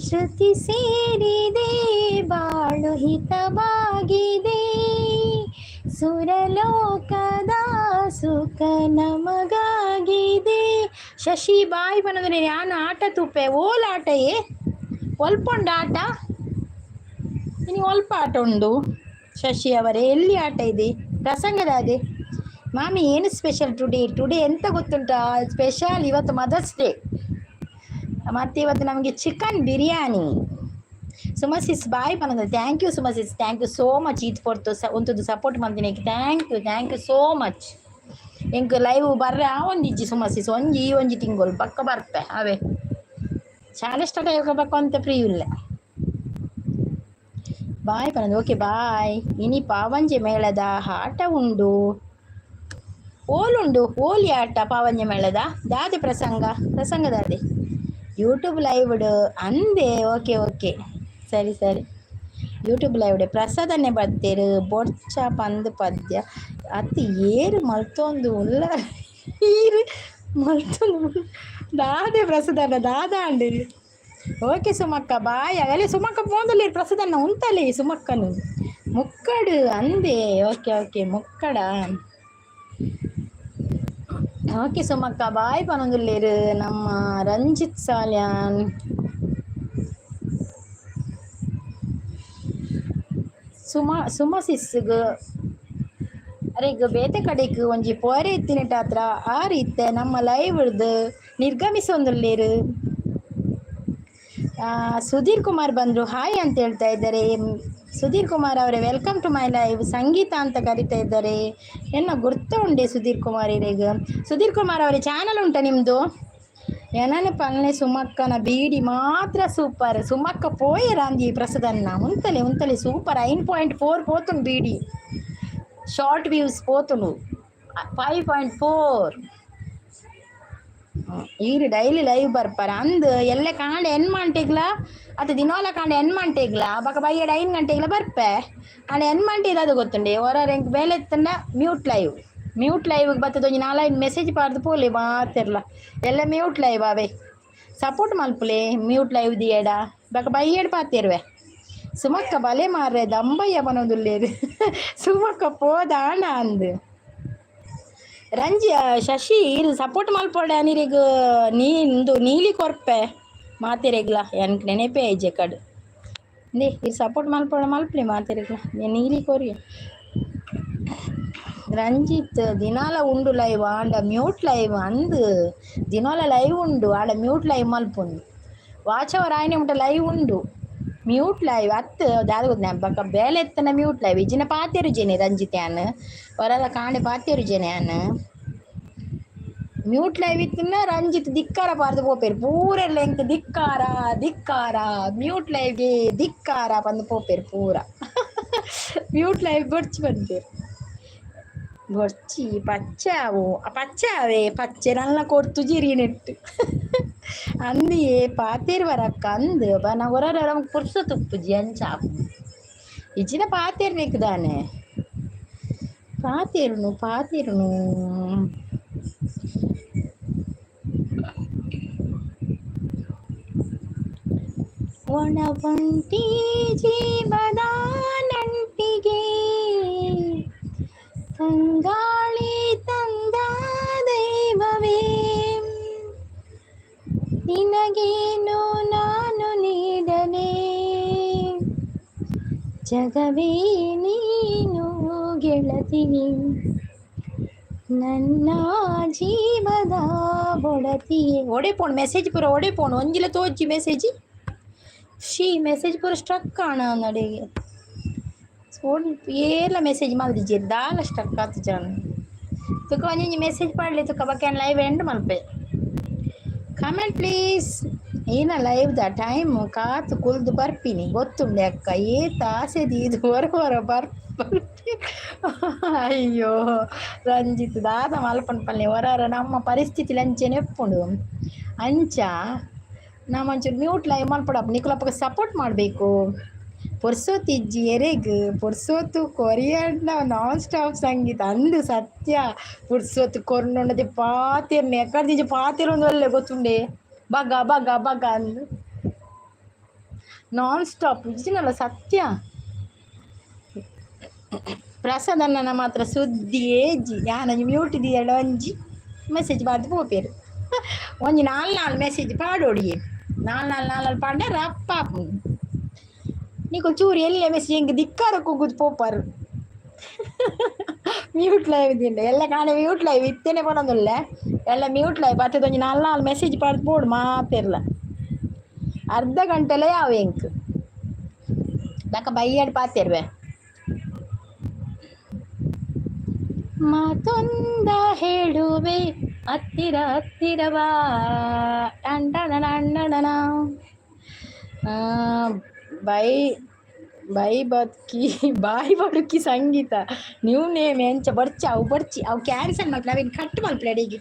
ಶ್ರುತಿ ಸೇರಿದೆ ಬಾಳು ಹಿತವಾಗಿದೆ ಸುರಲೋಕದ ಸುಖ ನಮಗಾಗಿದೆ ಶಶಿ ಬಾಯ್ ಪನದ್ರೆ ಯಾನು ಆಟ ತುಪ್ಪೆ ಓಲ್ ಆಟಯೇ ಒಲ್ಪೊಂಡು ಆಟ ಇನ್ನು ಒಲ್ಪ ಆಟ ಉಂಡು ಶಶಿ ಅವರೇ ಎಲ್ಲಿ ಆಟ ಇದೆ ಪ್ರಸಂಗದ ಅದೇ ಮಾಮಿ ಏನು ಸ್ಪೆಷಲ್ ಟುಡೇ ಎಂತ ಗೊತ್ತುಂಟಾ ಸ್ಪೆಷಲ್ ಇವತ್ತು ಮದರ್ಸ್ ಡೇ ಮತ್ತೆ ಇವತ್ತು ನಮಗೆ ಚಿಕನ್ ಬಿರಿಯಾನಿ ಸುಮಸಿಸ್ ಬಾಯ್ ಪನದ thank you Suma sis thank you so much ಇದು ಫಾರ್ ಒಂಥದ್ದು ಸಪೋರ್ಟ್ ಮಾಡ್ತೀನಿ ಥ್ಯಾಂಕ್ ಯು ಸೋ ಮಚ್ ಎಂಕ್ ಲೈವ್ ಬರ್ರೆ ಒಂದಿಜ್ಜಿ ಸುಮಸಿಸ್ ಒಂಜಿ ತಿಂಗಳು ಪಕ್ಕ ಬರ್ಪೆ ಅವೇ ಶಾಲೆ ಸ್ಟಾರ್ಟ್ ಆಗೋಬೇಕು ಅಂತ ಫ್ರೀ ಇಲ್ಲ ಬಾಯ್ ಪನದ ಓಕೆ ಬಾಯ್ ಇನಿ ಪಾವಂಜೆ ಮೇಳದ ಆಟ ಉಂಡು ಓಲುಂಡು ಓಲಿ ಆಟ ಪಾವನ್ಯ ಮೇಳದ ದಾದೆ ಪ್ರಸಂಗದಾದೆ ಯೂಟ್ಯೂಬ್ ಲೈವ್ ಅಂದೆ. ಓಕೆ ಓಕೆ, ಸರಿ ಸರಿ. ಯೂಟ್ಯೂಬ್ ಲೈವ್ ಪ್ರಸಾದನೆ ಬರ್ತೀರು ಬೊಡ್ಚ ಪಂದ್ ಪದ್ಯ ಅತಿ ಏರು ಮಲ್ತೊಂದು ಉಲ್ಲ ಈರು ಮಲ್ತೊಂದು ದಾದೆ ಪ್ರಸಾದನ ದಾದ ಅಂಡಿ. ಓಕೆ ಸುಮಕ್ಕ ಬಾಯ್ ಅಲ್ಲೇ ಸುಮಕ್ಕ ಪೋಂದಲ್ಲಿ ಪ್ರಸಾದನ ಉಂತಲ್ಲಿ ಸುಮಕ್ಕನು ಮುಕ್ಕಡು ಅಂದೆ. ಓಕೆ ಓಕೆ ಮುಕ್ಕಡ. ಓಕೆ ಸುಮಕ್ಕ ಬಾಯ್ ಪನೊಂದುಲ್ಲೇರು ನಮ್ಮ ರಂಜಿತ್ ಸಾಲ್ಯಾನ್. ಸುಮಸಿಸ್ಗ್ ಅರೆಗ್ ಬೇತೆ ಕಡೆಗ್ ಒಂಜಿ ಪೋರೆ ಇತ್ತಿನಿಟ ಹತ್ರ ಆ ರೀತೆ ನಮ್ಮ ಲೈವ್ ನಿರ್ಗಮಿಸೊಂದುಲ್ಲೇರು. ಸುಧೀರ್ ಕುಮಾರ್ ಬಂದರು ಹಾಯ್ ಅಂತ ಹೇಳ್ತಾ ಇದ್ದಾರೆ. ಸುಧೀರ್ ಕುಮಾರ್ ಅವರೇ ವೆಲ್ಕಮ್ ಟು ಮೈ ಲೈವ್. ಸಂಗೀತ ಅಂತ ಕರಿತಾ ಇದ್ದಾರೆ. ಎನ್ನ ಗುರ್ತ ಉಂಡೆ ಸುಧೀರ್ ಕುಮಾರ್ ಇರೇಗ. ಸುಧೀರ್ ಕುಮಾರ್ ಅವರೇ ಚಾನಲ್ ಉಂಟಾ ನಿಮ್ಮದು? ಏನನ ಪಲ್ಲೆ ಸುಮಕ್ಕನ ಬೀಡಿ ಮಾತ್ರ ಸೂಪರ್. ಸುಮಕ್ಕ ಪೋಯೆ ರಾಂದಿ ಪ್ರಸದನ್ನ ಉಂತಲೆ ಸೂಪರ್. 9.4 పోతుంది బీడి. Short views పోతును 5.4. ಈಗ ಡೈಲಿ ಲೈವ್ ಬರ್ಪಾರ ಅಂದ್ ಎಲ್ಲ ಕಾಂಡೆ ಎನ್ ಮಂಟೆಗ್ಲ ಅದು ದಿನೋಲ ಕಾಂಡೆ ಎನ್ ಮಂಟೆಗ್ಲ ಬಕ ಬೈಯಡ 5 ಗಂಟೆಗ್ಲ ಬರ್ಪೆ ಅಂಡ್ ಎನ್ ಮಂಟೆ ಅದು ಗೊತ್ತುಂಡೆ ಹೊರ ಎಂಕ್ ಬೇಲೆ ಎತ್ತಂಡ ಮ್ಯೂಟ್ ಲೈವ್ ಬರ್ತದ ಒಂಜಿ 4 ಮೆಸೇಜ್ ಪಾಡ್ದು ಪೋಲೆ ಮಾತಿರ್ಲ ಎಲ್ಲ ಮ್ಯೂಟ್ ಲೈವ್ ಅವೇ ಸಪೋರ್ಟ್ ಮಲ್ಪುಲೆ ಮ್ಯೂಟ್ ಲೈವ್ ದಿಯಡ ಬಕ ಬೈಯಡ್ ಪಾತಿರ್ವೆ. ಸುಮಕ್ಕ ಬಲೆ ಮಾರ್ರೆ ದಂಬಯ್ಯ ಬನೋದುಲ್ಲೇರು ಸುಮಕ್ಕ ಪೋದಾಣ ಅಂದ್ ಶಶಿ ಇದು ಸಪೋರ್ಟ್ ಮಲ್ಪೊಡೆ ಅನಿರಿಗ ನೀಲಿ ಕೊರ್ಪೆ ಮಾತಿರೆಗ್ಲ ಎನ್ಕ್ ನೆನೆಪೆ ಐಜೆ ಕಡು ನೇ ಇದು ಸಪೋರ್ಟ್ ಮಲ್ಪೊಡೆ ಮಾತಿರೆಗ್ಲ ನೀಲಿ ಕೊರಿ. ರಂಜಿತ್ ದಿನಾಲ ಉಂಡು ಲೈವ್ ಆಂಡ ಮ್ಯೂಟ್ ಲೈವ್ ಅಂದ್ ದಿನಾಲ ಲೈವ್ ಉಂಡು ಆಡ ಮ್ಯೂಟ್ ಲೈವ್ ಮಲ್ಪುಂಡು ವಾಚವರ ಆಯ್ನೆ ಉಂಟ ಲೈವ್ ಉಂಡು ಮ್ಯೂಟ್ ಲೈವ್ ಅತ್ತು ದಾದ ಬಕ್ಕ ಬೇಲೆ ಎತ್ತನ ಮ್ಯೂಟ್ ಲೈವ್ ಇಜಿನ ಪಾತೆರು ಜೇನೆ ರಂಜಿತ್ ಯಾನ್ ಹೊರದ ಕಾಂಡೆ ಪಾತೆರು ಜೇನೆ ಯಾನ್ ಮ್ಯೂಟ್ ಲೈವ್ ಇತ್ತಿನ ರಂಜಿತ್ ಧಿಕ್ಕಾರ ಪಾರ್ದು ಪೋಪೇರು ಪೂರ ಲೆಂಕ್ ಧಿಕ್ಕಾರ ಮ್ಯೂಟ್ ಲೈವ್ಗೆ ಧಿಕ್ಕಾರ ಪಂದು ಪೋಪೇರು ಪೂರ ಮ್ಯೂಟ್ ಲೈವ್ ಬೊಡ್ಚಿ ಬಂದೇರು ಬೊಡ್ಚಿ ಪಚ್ಚಾವೆ ಪಚ್ಚೆ ನಲ್ಲ ಕೊಡ್ತು ಜಿರಿ ನೆಟ್ಟು ಅಂದಿಯೇ ಪಾತೇರು ವರಕ್ಕ ಅಂದ್ ಬನ ಹೊರ ಪುರ್ಸ ತುಪ್ಪುಜಿ ಅಂಚಾಪು ಇಜಿನ ಪಾತೇರು ನೆಕ್ದಾನೆ ಪಾತೇರುನು ಒಣ ಒಂಟಿ ಜೀವದ ನಂಟಿಗೆ ತಂಗಾಳಿ ತಂದ ದೈವವೇ ನಿನಗೇನು ನಾನು ನೀಡಲೇ ಜಗವೇ ನೀನು ಗೆಳತಿನಿ ನನ್ನ ಜೀವದ ಒಡತಿಯೇ. ಒಡೆಪೋಣು ಮೆಸೇಜ್ ಪೂರ ಒಡೆಪೋಣು ಒಂಜಿಲ ತೋಜಿ ಮೆಸೇಜ್ ಮೆಸೇಜ್ ಪೂರ ಸ್ಟ್ರಕ್ ಆಣ ನಡೆಗೆ ಏಲ ಮೆಸೇಜ್ ಮಲ್ದಿಜಿ ದಾಲ ಸ್ಟ್ರಕ್ ಆತು ಜನ ತುಕ ಒಂಜಿ ಮೆಸೇಜ್ ಪಾಡ್ಲಿ ತುಕ ಬಕ್ಯಾನ್ ಲೈವ್ ಎಂಡ್ ಮಲ್ಪೆ. Comment please. ಏನ ಲೈವ್ದ ಟೈಮ್ ಕಾತು ಕುಲ್ದು ಬರ್ಪಿನಿ ಗೊತ್ತುಂಡೆ ಅಕ್ಕ ಏತ ಆಸೆ ದೀದು ಹೊರ ಬರ್ಪಿ. ಅಯ್ಯೋ ರಂಜಿತ್ ದಾದ ಮಲ್ಪನ್ ಪಲ್ಲೆ ಹೊರ ನಮ್ಮ ಪರಿಸ್ಥಿತಿ ಲಂಚನೆ ಎಪ್ಪುಂಡು ಅಂಚ ನಮ್ಮ ಒಂಚೂರು ಮ್ಯೂಟ್ ಲೈವ್ ಮಲ್ಪಡಪ್ಪ ನಿಖಲಪ್ಪಗೆ ಸಪೋರ್ಟ್ ಮಾಡಬೇಕು. ಪುರ್ಸೋತ್ ಇಜ್ಜಿ ಎರೆಗ್ ಪುರ್ಸೋತು ಕೊರಿಯನ್ನ ನಾನ್ ಸ್ಟಾಪ್ ಸಂಗೀತ ಅಂದು ಸತ್ಯ ಪುರ್ಸೋತ್ ಕೊರ್ನೊಂಡದೆ ಪಾತಿರ್ನ ಎಕ್ಕಡ್ದಿಜ್ಜಿ ಪಾತಿರೊಂದು ಒಳ್ಳೆ ಗೊತ್ತುಂಡೆ ಬಗ ಅಂದು ನಾನ್ ಸ್ಟಾಪ್ ಇಜ್ಜಿನಲ್ಲ ಸತ್ಯ. ಪ್ರಸಾದನ್ನ ಮಾತ್ರ ಸುದ್ದಿ ಏಜಿ ಯಾನ ಮ್ಯೂಟ್ ದಿಯಡ ಒಂಜಿ ಮೆಸೇಜ್ ಬಾರ್ದು ಪೋಪೇರು ಒಂಜಿ 4 ಮೆಸೇಜ್ ಪಾಡೋಡಿಯೇ 4 ಪಾಡ ರಪ್ಪಾಪು ನೀಕು ಚೂರು ಎಲ್ಲೇ ಮೆಸೇಜ್ ಹೆಂಗೆ ಧಿಕ್ಕಾರಕ್ಕೆ ಹೋಗುದು ಪೋಪಾರು ಮ್ಯೂಟ್ ಲೈವ್ ದಿಂಡ ಎಲ್ಲ ಕಾಣೆ ಮ್ಯೂಟ್ ಲೈವ್ ಇತ್ತೇನೆ ಬರೋದಿಲ್ಲ ಎಲ್ಲ ಮ್ಯೂಟ್ ಲೈವ್ ಬರ್ತದೊಂಜಿ 4 ಮೆಸೇಜ್ ಪಾಡ್ದು ಬೋಡು ಮಾತಿರ್ಲ ಅರ್ಧ ಗಂಟೆಲೇ ಯಾವ ಎಂಕ್ ದಕ್ಕ ಬೈಯಾಡಿ ಪಾತಿರ್ವೆ. ಮಾತೊಂದ ಹೇಳುವೆ ಹತ್ತಿರವಾ ಟಂಟಣ ಬೈ ಬಾಯಿ ಬಡುಕಿ ಸಂಗೀತ ನೀವು ನೇಮ್ ಎಂಚ ಬರ್ಚಿ ಅವು ಕ್ಯಾನ್ಸಲ್ ಮಾಡ್ಲಿ ಅವೇನು ಕಟ್ ಮಲ್ಪಲೆ ಅಡಿಗೆ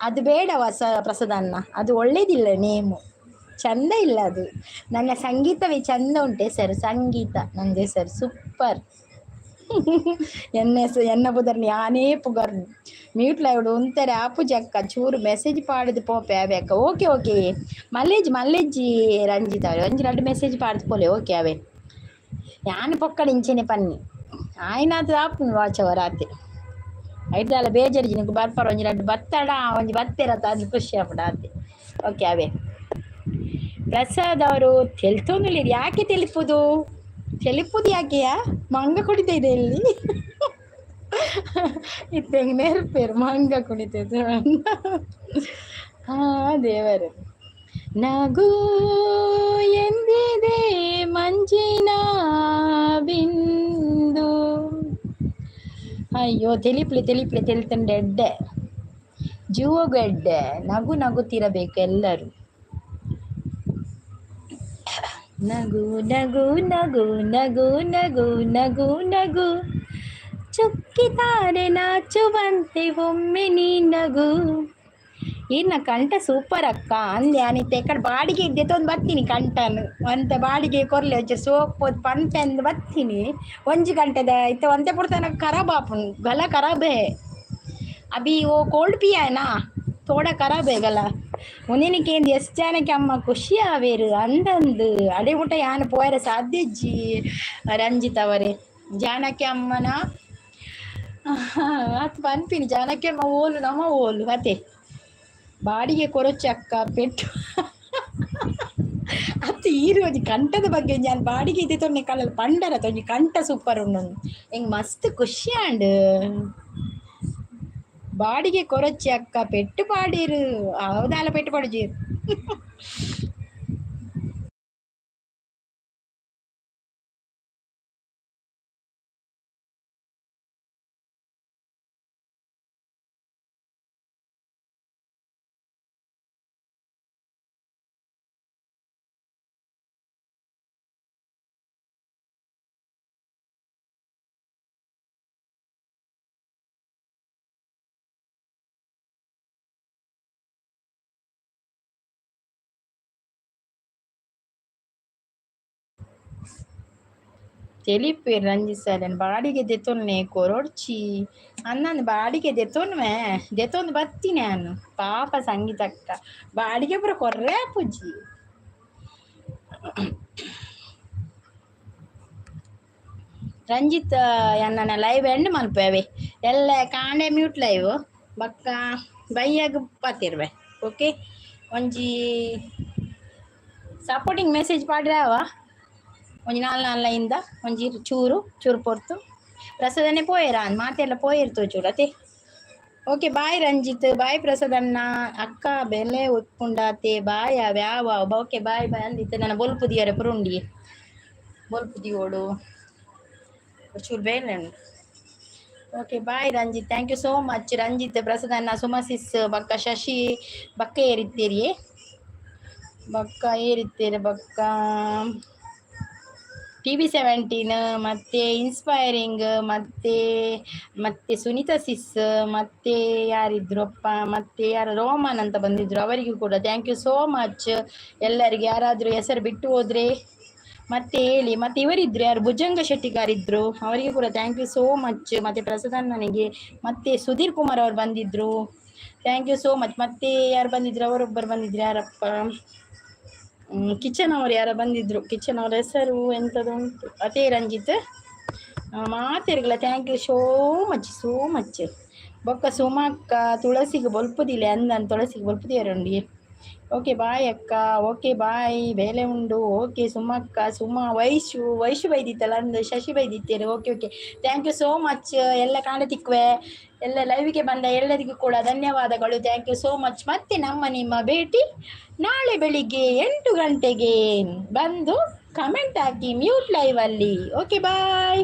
ಅದು ಬೇಡವ ಪ್ರಸಾದನ್ನ ಅದು ಒಳ್ಳೇದಿಲ್ಲ ನೇಮು ಚಂದ ಇಲ್ಲ ಅದು. ನನ್ನ ಸಂಗೀತವೇ ಚಂದ ಉಂಟೆ ಸರ್, ಸಂಗೀತ ನಂದು ಸರ್ ಸೂಪರ್. ಎನ್ನ ಬುದರ್ನಿ ಆನೇ ಪುಗರ್ ಮ್ಯೂಟ್ಲ ಇವಡು ಉಂತಾರೆ ಆಪುಜಿ ಅಕ್ಕ ಚೂರು ಮೆಸೇಜ್ ಪಾಡಿದು ಪೋಪೆ ಅವೇ ಅಕ್ಕ. ಓಕೆ ಮಲ್ಲೇಜಿ ರಂಜಿತ್ ಅವೇ ಒಂಜಿ 2 ಮೆಸೇಜ್ ಪಾಡ್ದು ಪೋಲೆ ಓಕೆ ಅವೇ ಯಾನು ಪೊಕ್ಕಡ ಇಂಚೆನೆ ಪನ್ನಿ ಆಯ್ನಾದ ಆಪುನು ವಾಚವ ರಾತ್ರಿ ಐದಾಲ ಬೇಜಾರು ನಿನಗೆ ಬರ್ಪಾರ ಒಂಜಿ 2 ಬತ್ತಡ ಒಂಜಿ ಬತ್ತೆರತ್ತ ಅದು ಖುಷಿ ಆಪಡ ಆತೆ. ಓಕೆ ಅವೇ ಪ್ರಸಾದ್ ಅವರು ತೆಲ್ತೊಂದುಲಿರಿ ಯಾಕೆ ತೆಲಿಪುದು ಯಾಕೆಯಾ ಮಂಗ ಕುಡಿತ ಇದೆ ಇಲ್ಲಿ. ಇತ್ತಂಗೆ ನೆರ್ಪೇರು ಮಂಗ ಕುಣಿತೈತೆ. ಹಾ ದೇವರು ನಗು ಎಂದಿದೆ ಮಂಜಿನ ಬಿಂದು. ಅಯ್ಯೋ ತೆಲಿಪ್ಲೆ ತೆಲಿತಂಡೆ ಎಡ್ಡೆ ಜೀವಗೆಡ್ಡೆ ನಗುತ್ತಿರಬೇಕು ಎಲ್ಲರೂ. ನಗು ನಗು ನಗು ನಗು ನಗು ನಗು ನಗು ಚುಕ್ಕಿತಾರೆ ನಾಚುವಂತೆ ಒಮ್ಮೆ ನೀ ನಗು. ಇನ್ನ ಕಂಠ ಸೂಪರ್ ಅಕ್ಕ ಅಂದೆ ಅನಿತ ಎಕಡೆ ಬಾಡಿಗೆ ಇದ್ದೆತೊಂದು ಬರ್ತೀನಿ ಕಂಠನು ಅಂತ ಬಾಡಿಗೆ ಕೊರ್ಲೆ ಒಂಚೂರು ಸೋಪ್ ಪಂಪೆ ಅಂದು ಬರ್ತೀನಿ ಒಂಜಿ ಗಂಟೆದ ಇತ್ತ ಒಂತೆ ಪುಡ್ತಾನ ಖರಾಬ್ ಆಪುನು ಗಲ ಖರಾಬೇ ಅಭಿ ಓ ಕೋಲ್ಡ್ पिया है ना थोड़ा खराब है गला उन्हें ಎಷ್ಟು ಜನಕ್ಕೆ ಅಮ್ಮ ಖುಷಿ ಆವೇರು ಅಂದಂದು ಅಡೆ ಊಟ ಯಾನು ಪೋಯರ ಸಾಧ್ಯಜ್ಜಿ ರಂಜಿತ್ ಅವರೇ ಜಾನಕಿ ಅಮ್ಮನ ಅದು ಪನ್ಪಿನಿ ಜಾನಕಿ ಅಮ್ಮ ಓಲು ನಮ್ಮ ಓಲು ಅತೆ ಬಾಡಿಗೆ ಕೊರಚಿ ಅಕ್ಕ ಪೆಟ್ಟು ಅತ್ತು ಈರೋಜಿ ಕಂಠದ ಬಗ್ಗೆ ನಾನು ಬಾಡಿಗೆ ಇದ್ದೆ ತೊನ್ನೆ ಕಲ್ಲಲ್ಲಿ ಪಂಡರ ತೊಂಜಿ ಕಂಠ ಸೂಪರ್ ಉಂಡು ಹೆಂಗೆ ಮಸ್ತ್ ಖುಷಿ ಆಂಡ್ ಬಾಡಿಗೆ ಕೊರಚಿ ಅಕ್ಕ ಪೆಟ್ಟು ಪಾಡಿರು ಹೌದಾಲ ಪೆಟ್ಟು ಪಡಿಜೀರು. తెలిపేరు రంజిత్ సార్ అని బాಡಿಗೆ ದೆತೊನ್ನೆ ಕೊರೊಡ್ಚಿ ಅನ್ನಂದು ಬಾಡಿಗೆ ದೆತೊಂದು ಬತ್ತೀನಿ ನಾನು ಪಾಪ ಸಂಗೀತಕ್ಕ ಬಾಡಿಗೆ ಪುರ ಕೊರ್ರೆ ಪುಜ್ಜಿ. ರಂಜಿತ್ ಎನ್ನ ಲೈವ್ ಎಂಡ್ ಮಲ್ಪೇವೆ ಎಲ್ಲ ಕಾಂಡೆ ಮ್ಯೂಟ್ ಲೈವ್ ಬಕ್ಕ ಬೈಯಾಗ ಪತ್ತಿರ್ವೆ ಓಕೆ ಒಂಜಿ ಸಪೋರ್ಟಿಂಗ್ ಮೆಸೇಜ್ ಪಾಡ್ರಾವ ಒಂಜಿ 4 ಇಂದ ಒಂಜಿ ಚೂರು ಪೊರ್ತು ಪ್ರಸಾದನೆ ಪೋಯರ ಮಾತೆಲ್ಲ ಪೋಯಿರ್ತು ಚೂರು ಅತೆ. ಓಕೆ ಬಾಯ್ ರಂಜಿತ್ ಬಾಯ್ ಪ್ರಸಾದನ್ನ ಅಕ್ಕ ಬೆಲೆ ಉತ್ಪುಂಡಾತೆ ಬಾಯ್ ಅವ್ಯಾವ ಓಕೆ ಬಾಯ್ ಅಂದಿತ್ತು ನನ್ನ ಬೊಲ್ಪುದಿಯರೆ ಪುರುಂಡಿ ಬೊಲ್ಪುದಿಯೋಡು ಚೂರು ಬೇಲೆ. Okay bye Ranjith thank you so much Ranjith ಪ್ರಸಾದನ್ನ ಸುಮಸಿಸ್ ಬಕ್ಕ ಶಶಿ ಬಕ್ಕ ಏರಿತ್ತೀರಿ ಬಕ್ಕ TV17 ಮತ್ತೆ ಇನ್ಸ್ಪೈರಿಂಗ್ ಮತ್ತೆ ಸುನೀತಾ ಸಿಸ್ ಮತ್ತೆ ಯಾರಿದ್ರಪ್ಪ ಮತ್ತೆ ಯಾರು ರೋಮನ್ ಅಂತ ಬಂದಿದ್ರು ಅವರಿಗೂ ಕೂಡ ಥ್ಯಾಂಕ್ ಯು ಸೋ ಮಚ್. ಎಲ್ಲರಿಗೆ ಯಾರಾದರೂ ಹೆಸರು ಬಿಟ್ಟು ಹೋದ್ರೆ ಮತ್ತೆ ಹೇಳಿ. ಮತ್ತೆ ಇವರಿದ್ರು ಯಾರು ಭುಜಂಗ ಶೆಟ್ಟಿಗಾರಿದ್ರು ಅವರಿಗೆ ಕೂಡ ಥ್ಯಾಂಕ್ ಯು ಸೋ ಮಚ್. ಮತ್ತೆ ಪ್ರಸಾದಣ್ಣನಿಗೆ ಮತ್ತೆ ಸುಧೀರ್ ಕುಮಾರ್ ಅವರು ಬಂದಿದ್ರು ಥ್ಯಾಂಕ್ ಯು ಸೋ ಮಚ್. ಮತ್ತೆ ಯಾರು ಬಂದಿದ್ರು ಅವರೊಬ್ಬರು ಬಂದಿದ್ರು ಯಾರಪ್ಪ ಕಿಚನ್ ಅವ್ರು ಯಾರ ಬಂದಿದ್ರು ಕಿಚನ್ ಅವ್ರ ಹೆಸರು ಎಂಥದ್ದು ಉಂಟು ಅದೇ ರಂಜಿತ್ ಮಾತಿರ್ಗಲ್ಲ ಥ್ಯಾಂಕ್ ಯು ಸೋ ಮಚ್. ಬೊಕ್ಕ ಸುಮಕ್ಕ ತುಳಸಿಗೆ ಬೊಲ್ಪುದಿಲ್ಲ ಅಂದನ್ ತುಳಸಿಗೆ ಬೊಲ್ಪುದಿಯರುಂಡಿ ಓಕೆ ಬಾಯ್ ಅಕ್ಕ ಓಕೆ ಬಾಯ್ ಬೇಲೆ ಉಂಡು ಓಕೆ ಸುಮಕ್ಕ ವೈಶು ಬೈದಿತ್ತಲ್ಲ ಅಂದು ಶಶಿ ಬೈದಿತ್ತೇರು okay thank you so much. ಎಲ್ಲ ಕಾಣತಿಕ್ವೆ ಎಲ್ಲ ಲೈವ್ಗೆ ಬಂದ ಎಲ್ಲರಿಗೂ ಕೂಡ ಧನ್ಯವಾದಗಳು ಥ್ಯಾಂಕ್ ಯು ಸೋ ಮಚ್. ಮತ್ತೆ ನಿಮ್ಮ ಭೇಟಿ ನಾಳೆ ಬೆಳಿಗ್ಗೆ 8 ಗಂಟೆಗೆ ಬಂದು ಕಮೆಂಟ್ ಹಾಕಿ ಮ್ಯೂಟ್ ಲೈವ್ ಅಲ್ಲಿ. ಓಕೆ ಬಾಯ್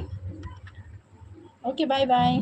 ಬಾಯ್.